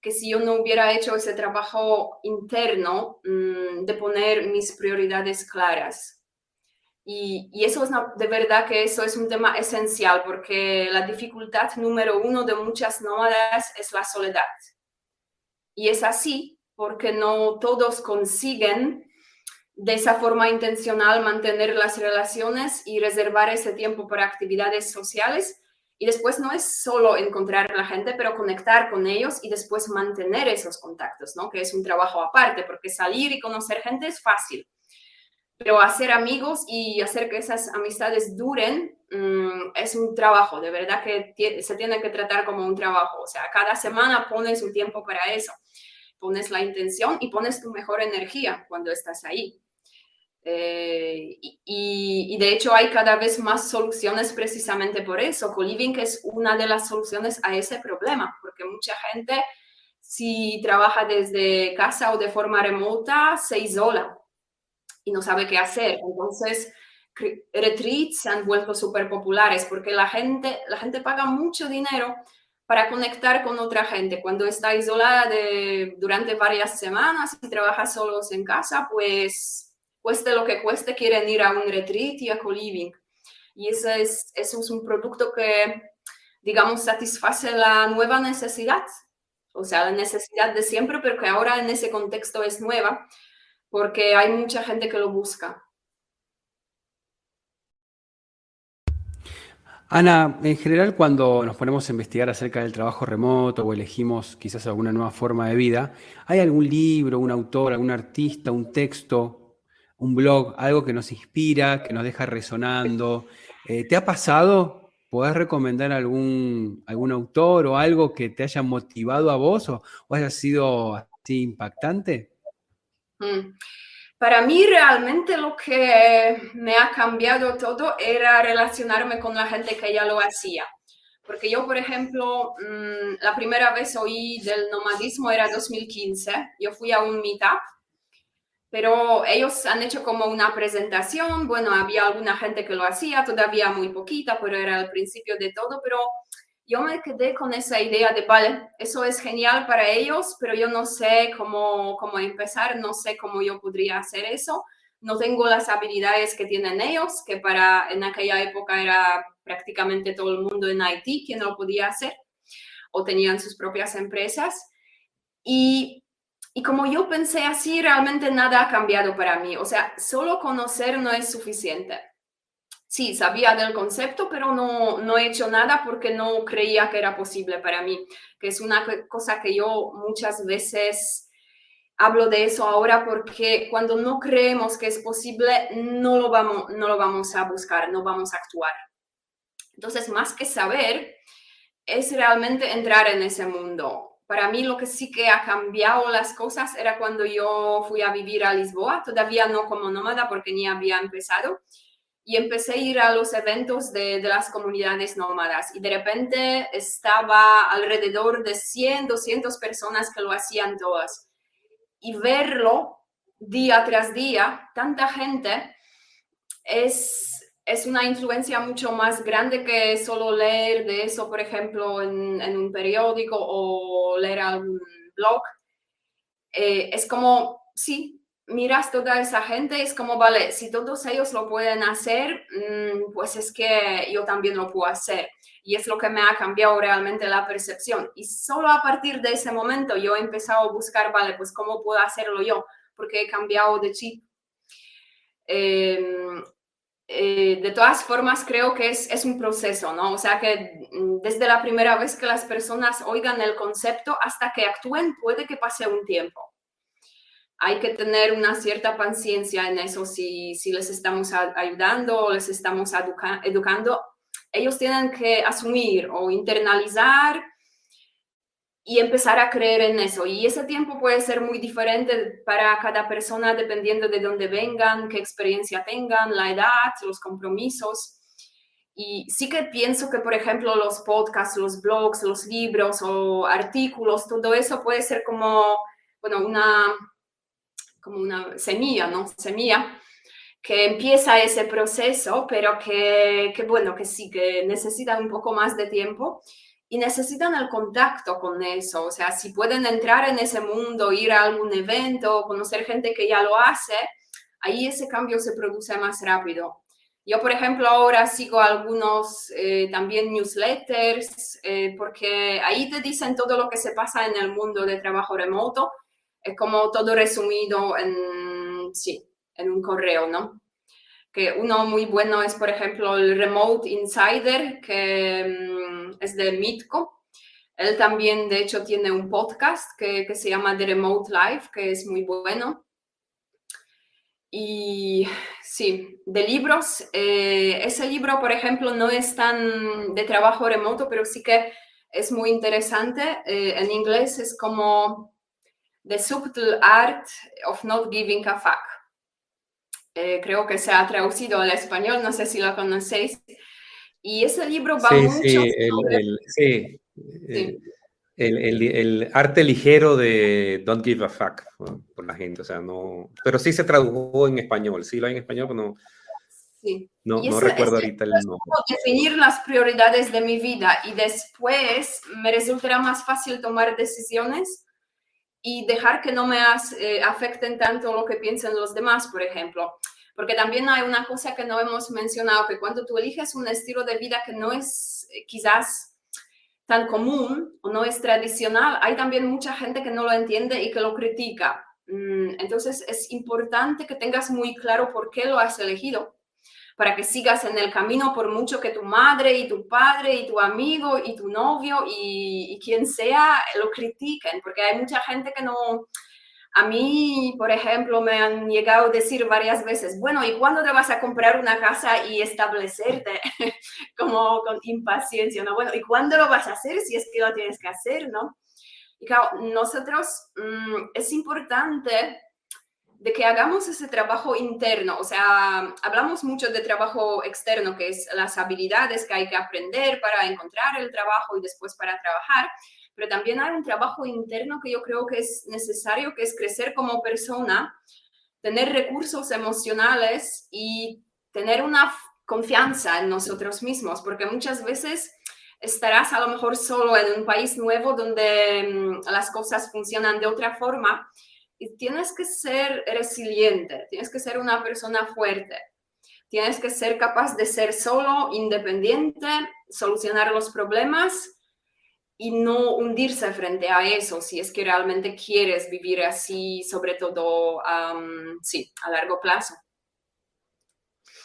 que si yo no hubiera hecho ese trabajo interno de poner mis prioridades claras. Y eso es de verdad que eso es un tema esencial porque la dificultad número uno de muchas nómadas es la soledad. Y es así porque no todos consiguen de esa forma intencional mantener las relaciones y reservar ese tiempo para actividades sociales. Y después no es solo encontrar a la gente, pero conectar con ellos y después mantener esos contactos, ¿no? Que es un trabajo aparte, porque salir y conocer gente es fácil. Pero hacer amigos y hacer que esas amistades duren es un trabajo, de verdad que se tiene que tratar como un trabajo. O sea, cada semana pones un tiempo para eso, pones la intención y pones tu mejor energía cuando estás ahí. Y de hecho hay cada vez más soluciones precisamente por eso. Co-living es una de las soluciones a ese problema, porque mucha gente, si trabaja desde casa o de forma remota, se isola y no sabe qué hacer. Entonces, retreats se han vuelto súper populares porque la gente paga mucho dinero para conectar con otra gente. Cuando está isolada durante varias semanas y trabaja solos en casa, pues cueste lo que cueste, quieren ir a un retreat y a co-living. Y eso es un producto que, digamos, satisface la nueva necesidad. O sea, la necesidad de siempre, pero que ahora en ese contexto es nueva, porque hay mucha gente que lo busca. Ana, en general cuando nos ponemos a investigar acerca del trabajo remoto o elegimos quizás alguna nueva forma de vida, ¿hay algún libro, un autor, algún artista, un texto, un blog, algo que nos inspira, que nos deja resonando? ¿Te ha pasado? ¿Podés recomendar algún autor o algo que te haya motivado a vos o haya sido así impactante? Para mí realmente lo que me ha cambiado todo era relacionarme con la gente que ya lo hacía. Porque yo, por ejemplo, la primera vez oí del nomadismo era 2015. Yo fui a un meetup, pero ellos han hecho como una presentación. Bueno, había alguna gente que lo hacía, todavía muy poquita, pero era el principio de todo. Pero yo me quedé con esa idea de, vale, eso es genial para ellos, pero yo no sé cómo empezar, no sé cómo yo podría hacer eso. No tengo las habilidades que tienen ellos, que en aquella época era prácticamente todo el mundo en Haití quien lo podía hacer. o tenían sus propias empresas. Y como yo pensé así, realmente nada ha cambiado para mí. O sea, solo conocer no es suficiente. Sí, sabía del concepto, pero no he hecho nada porque no creía que era posible para mí, que es una cosa que yo muchas veces hablo de eso ahora, porque cuando no creemos que es posible, no lo vamos a buscar, no vamos a actuar. Entonces, más que saber, es realmente entrar en ese mundo. Para mí lo que sí que ha cambiado las cosas era cuando yo fui a vivir a Lisboa, todavía no como nómada porque ni había empezado, y empecé a ir a los eventos de las comunidades nómadas y de repente estaba alrededor de 100, 200 personas que lo hacían todas. Y verlo día tras día, tanta gente, es una influencia mucho más grande que solo leer de eso, por ejemplo, en un periódico o leer algún blog. Es como, sí, miras toda esa gente, es como, vale, si todos ellos lo pueden hacer, pues es que yo también lo puedo hacer. Y es lo que me ha cambiado realmente la percepción. Y solo a partir de ese momento yo he empezado a buscar, vale, pues cómo puedo hacerlo yo, porque he cambiado de chip. De todas formas, creo que es un proceso, ¿no? O sea, que desde la primera vez que las personas oigan el concepto hasta que actúen, puede que pase un tiempo. Hay que tener una cierta paciencia en eso si les estamos ayudando o les estamos educando. Ellos tienen que asumir o internalizar y empezar a creer en eso. Y ese tiempo puede ser muy diferente para cada persona dependiendo de dónde vengan, qué experiencia tengan, la edad, los compromisos. Y sí que pienso que, por ejemplo, los podcasts, los blogs, los libros o artículos, todo eso puede ser como, bueno, una semilla, ¿no? Semilla que empieza ese proceso, pero que bueno, que sí, que necesitan un poco más de tiempo y necesitan el contacto con eso. O sea, si pueden entrar en ese mundo, ir a algún evento, conocer gente que ya lo hace, ahí ese cambio se produce más rápido. Yo, por ejemplo, ahora sigo algunos también newsletters, porque ahí te dicen todo lo que se pasa en el mundo de trabajo remoto. Es como todo resumido en un correo, ¿no? Que uno muy bueno es, por ejemplo, el Remote Insider, que es de Mitko. Él también, de hecho, tiene un podcast que se llama The Remote Life, que es muy bueno. Y sí, de libros, ese libro, por ejemplo, no es tan de trabajo remoto, pero sí que es muy interesante. En inglés es como The Subtle Art of Not Giving a Fuck. Creo que se ha traducido al español, no sé si lo conocéis. Y ese libro va mucho sobre... El arte ligero de Don't Give a Fuck por la gente, o sea, no... Pero sí se tradujo en español, sí lo hay en español, pero no... Sí. No recuerdo ahorita el nombre. Definir las prioridades de mi vida y después me resultará más fácil tomar decisiones y dejar que no me afecten tanto lo que piensen los demás, por ejemplo. Porque también hay una cosa que no hemos mencionado, que cuando tú eliges un estilo de vida que no es quizás tan común o no es tradicional, hay también mucha gente que no lo entiende y que lo critica. Entonces es importante que tengas muy claro por qué lo has elegido, para que sigas en el camino por mucho que tu madre y tu padre y tu amigo y tu novio y quien sea lo critiquen, porque hay mucha gente que no... A mí, por ejemplo, me han llegado a decir varias veces, bueno, ¿y cuándo te vas a comprar una casa y establecerte? Como con impaciencia, ¿no? Bueno, ¿y cuándo lo vas a hacer si es que lo tienes que hacer, ¿no? Y claro, nosotros es importante de que hagamos ese trabajo interno. O sea, hablamos mucho de trabajo externo, que es las habilidades que hay que aprender para encontrar el trabajo y después para trabajar, pero también hay un trabajo interno que yo creo que es necesario, que es crecer como persona, tener recursos emocionales y tener una confianza en nosotros mismos, porque muchas veces estarás a lo mejor solo en un país nuevo donde las cosas funcionan de otra forma y tienes que ser resiliente, tienes que ser una persona fuerte, tienes que ser capaz de ser solo, independiente, solucionar los problemas y no hundirse frente a eso, si es que realmente quieres vivir así, sobre todo, sí, a largo plazo.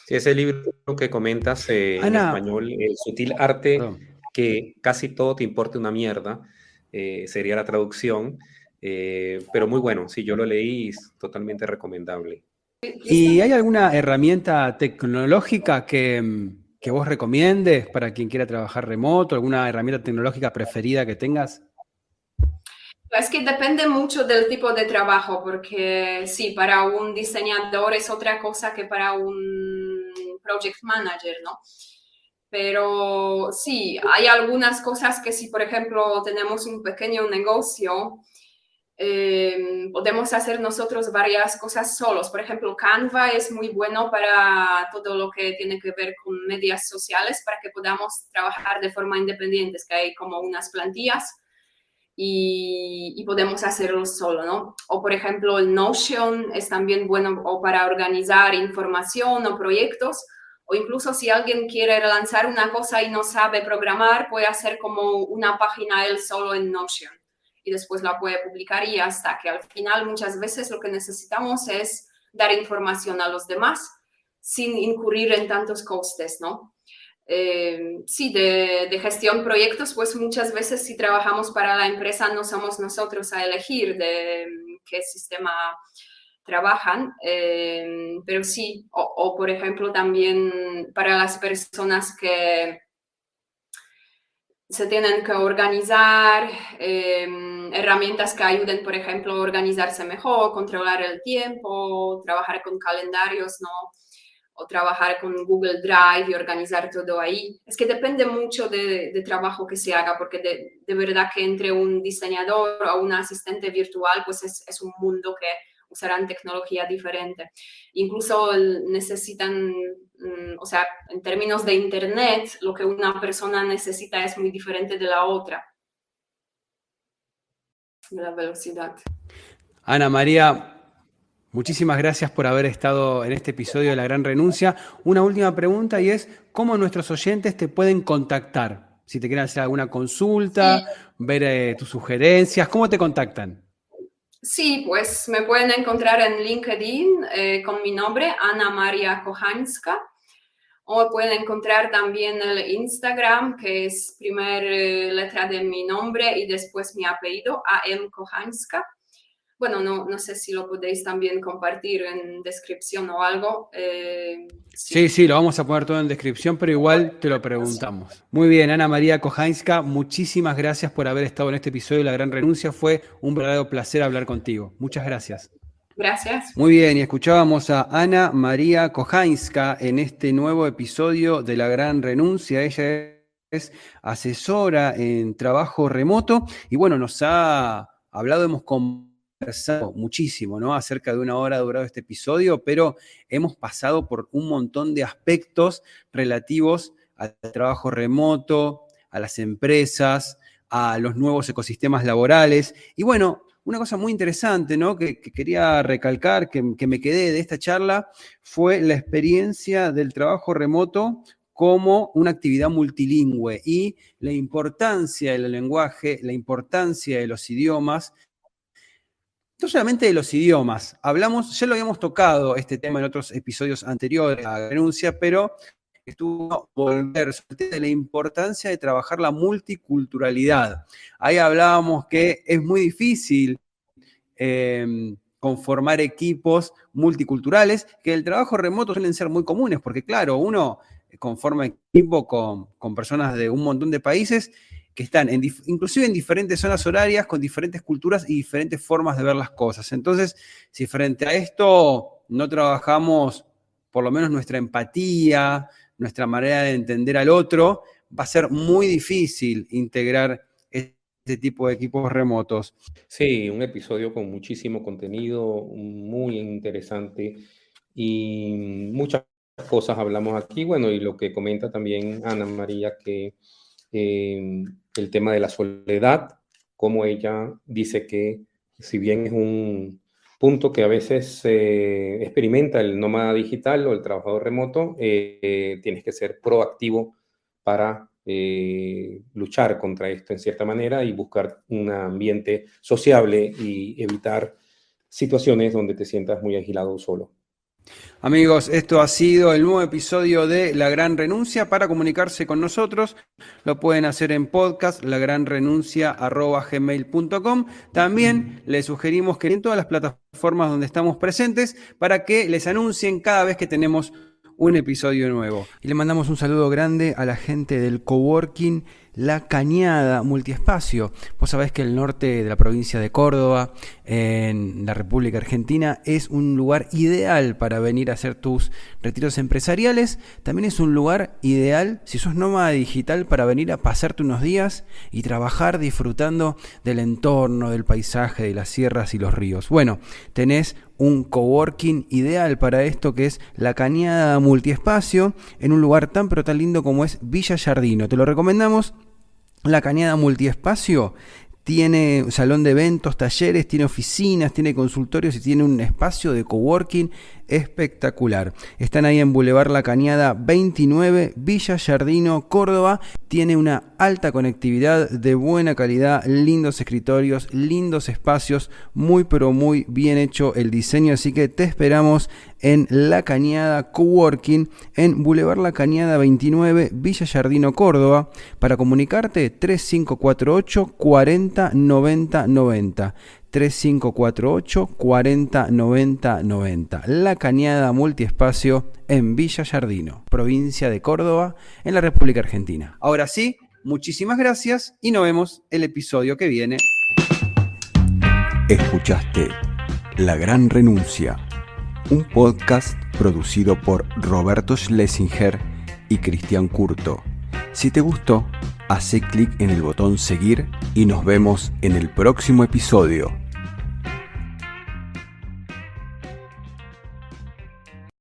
Sí, ese libro que comentas en Ana, español, El sutil arte perdón. que casi todo te importe una mierda, sería la traducción, pero muy bueno, sí, yo lo leí, es totalmente recomendable. ¿Y hay alguna herramienta tecnológica que vos recomiendes para quien quiera trabajar remoto? ¿Alguna herramienta tecnológica preferida que tengas? Es que depende mucho del tipo de trabajo, porque sí, para un diseñador es otra cosa que para un project manager, ¿no? Pero sí, hay algunas cosas que si, por ejemplo, tenemos un pequeño negocio, podemos hacer nosotros varias cosas solos. Por ejemplo, Canva es muy bueno para todo lo que tiene que ver con medias sociales, para que podamos trabajar de forma independiente, es que hay como unas plantillas y podemos hacerlo solo, ¿no? O por ejemplo, el Notion es también bueno o para organizar información o proyectos, o incluso si alguien quiere lanzar una cosa y no sabe programar, puede hacer como una página él solo en Notion y después la puede publicar y hasta que al final muchas veces lo que necesitamos es dar información a los demás sin incurrir en tantos costes, ¿no? Sí, de gestión proyectos, pues muchas veces si trabajamos para la empresa no somos nosotros a elegir de qué sistema trabajan, pero sí, o por ejemplo también para las personas que se tienen que organizar, herramientas que ayuden, por ejemplo, a organizarse mejor, controlar el tiempo, trabajar con calendarios, ¿no? O trabajar con Google Drive y organizar todo ahí. Es que depende mucho de trabajo que se haga, porque de verdad que entre un diseñador o un asistente virtual, pues es un mundo que usarán tecnología diferente. Incluso necesitan, o sea, en términos de Internet, lo que una persona necesita es muy diferente de la otra, de la velocidad. Ana María, muchísimas gracias por haber estado en este episodio de La Gran Renuncia. Una última pregunta y es, ¿cómo nuestros oyentes te pueden contactar? Si te quieren hacer alguna Sí, consulta, ver tus sugerencias, ¿cómo te contactan? sí, pues me pueden encontrar en LinkedIn con mi nombre, Ana María Kochańska, o pueden encontrar también el Instagram, que es primer letra de mi nombre y después mi apellido, AM Kochańska. Bueno, no sé si lo podéis también compartir en descripción o algo. Sí, Sí. sí, lo vamos a poner todo en descripción, pero igual te lo preguntamos. Muy bien, Ana María Kochańska, muchísimas gracias por haber estado en este episodio de La Gran Renuncia. Fue un verdadero placer hablar contigo. Muchas gracias. Gracias. Muy bien, y escuchábamos a Ana María Kochańska en este nuevo episodio de La Gran Renuncia. Ella es asesora en trabajo remoto y bueno, nos ha hablado, hemos conversado muchísimo, ¿no? Acerca de una hora ha durado este episodio, pero hemos pasado por un montón de aspectos relativos al trabajo remoto, a las empresas, a los nuevos ecosistemas laborales y bueno, una cosa muy interesante, ¿no? Que quería recalcar, que me quedé de esta charla, fue la experiencia del trabajo remoto como una actividad multilingüe y la importancia del lenguaje, la importancia de los idiomas. No solamente de los idiomas, hablamos, ya lo habíamos tocado este tema en otros episodios anteriores a la denuncia, pero estuvo volver de la importancia de trabajar la multiculturalidad. Ahí hablábamos que es muy difícil conformar equipos multiculturales, que el trabajo remoto suelen ser muy comunes, porque claro, uno conforma equipo con personas de un montón de países que están inclusive en diferentes zonas horarias, con diferentes culturas y diferentes formas de ver las cosas. Entonces, si frente a esto no trabajamos por lo menos nuestra empatía, nuestra manera de entender al otro, va a ser muy difícil integrar este tipo de equipos remotos. Sí, un episodio con muchísimo contenido, muy interesante y muchas cosas hablamos aquí. Bueno, y lo que comenta también Ana María, que el tema de la soledad, como ella dice que si bien es un punto que a veces se experimenta el nómada digital o el trabajador remoto, tienes que ser proactivo para luchar contra esto en cierta manera y buscar un ambiente sociable y evitar situaciones donde te sientas muy aislado solo. Amigos, esto ha sido el nuevo episodio de La Gran Renuncia. Para comunicarse con nosotros lo pueden hacer en podcast lagranrenuncia@gmail.com. También les sugerimos que en todas las plataformas donde estamos presentes para que les anuncien cada vez que tenemos un episodio nuevo. Y le mandamos un saludo grande a la gente del coworking La Cañada Multiespacio. Vos sabés que el norte de la provincia de Córdoba, en la República Argentina, es un lugar ideal para venir a hacer tus retiros empresariales. También es un lugar ideal, si sos nómada digital, para venir a pasarte unos días y trabajar disfrutando del entorno, del paisaje, de las sierras y los ríos. Bueno, tenés un coworking ideal para esto, que es La Cañada Multiespacio, en un lugar tan pero tan lindo como es Villa Giardino. Te lo recomendamos. La Cañada Multiespacio tiene salón de eventos, talleres, tiene oficinas, tiene consultorios y tiene un espacio de coworking espectacular. Están ahí en Boulevard La Cañada 29, Villa Giardino, Córdoba. Tiene una alta conectividad de buena calidad, lindos escritorios, lindos espacios, muy pero muy bien hecho el diseño, así que te esperamos en La Cañada Coworking, en Boulevard La Cañada 29, Villa Giardino, Córdoba. Para comunicarte, 3548 40 90 90. 3548 40 90 90. La Cañada Multiespacio en Villa Giardino, provincia de Córdoba, en la República Argentina. Ahora sí, muchísimas gracias y nos vemos el episodio que viene. Escuchaste La Gran Renuncia, un podcast producido por Roberto Schlesinger y Cristian Curto. Si te gustó, hace clic en el botón seguir y nos vemos en el próximo episodio.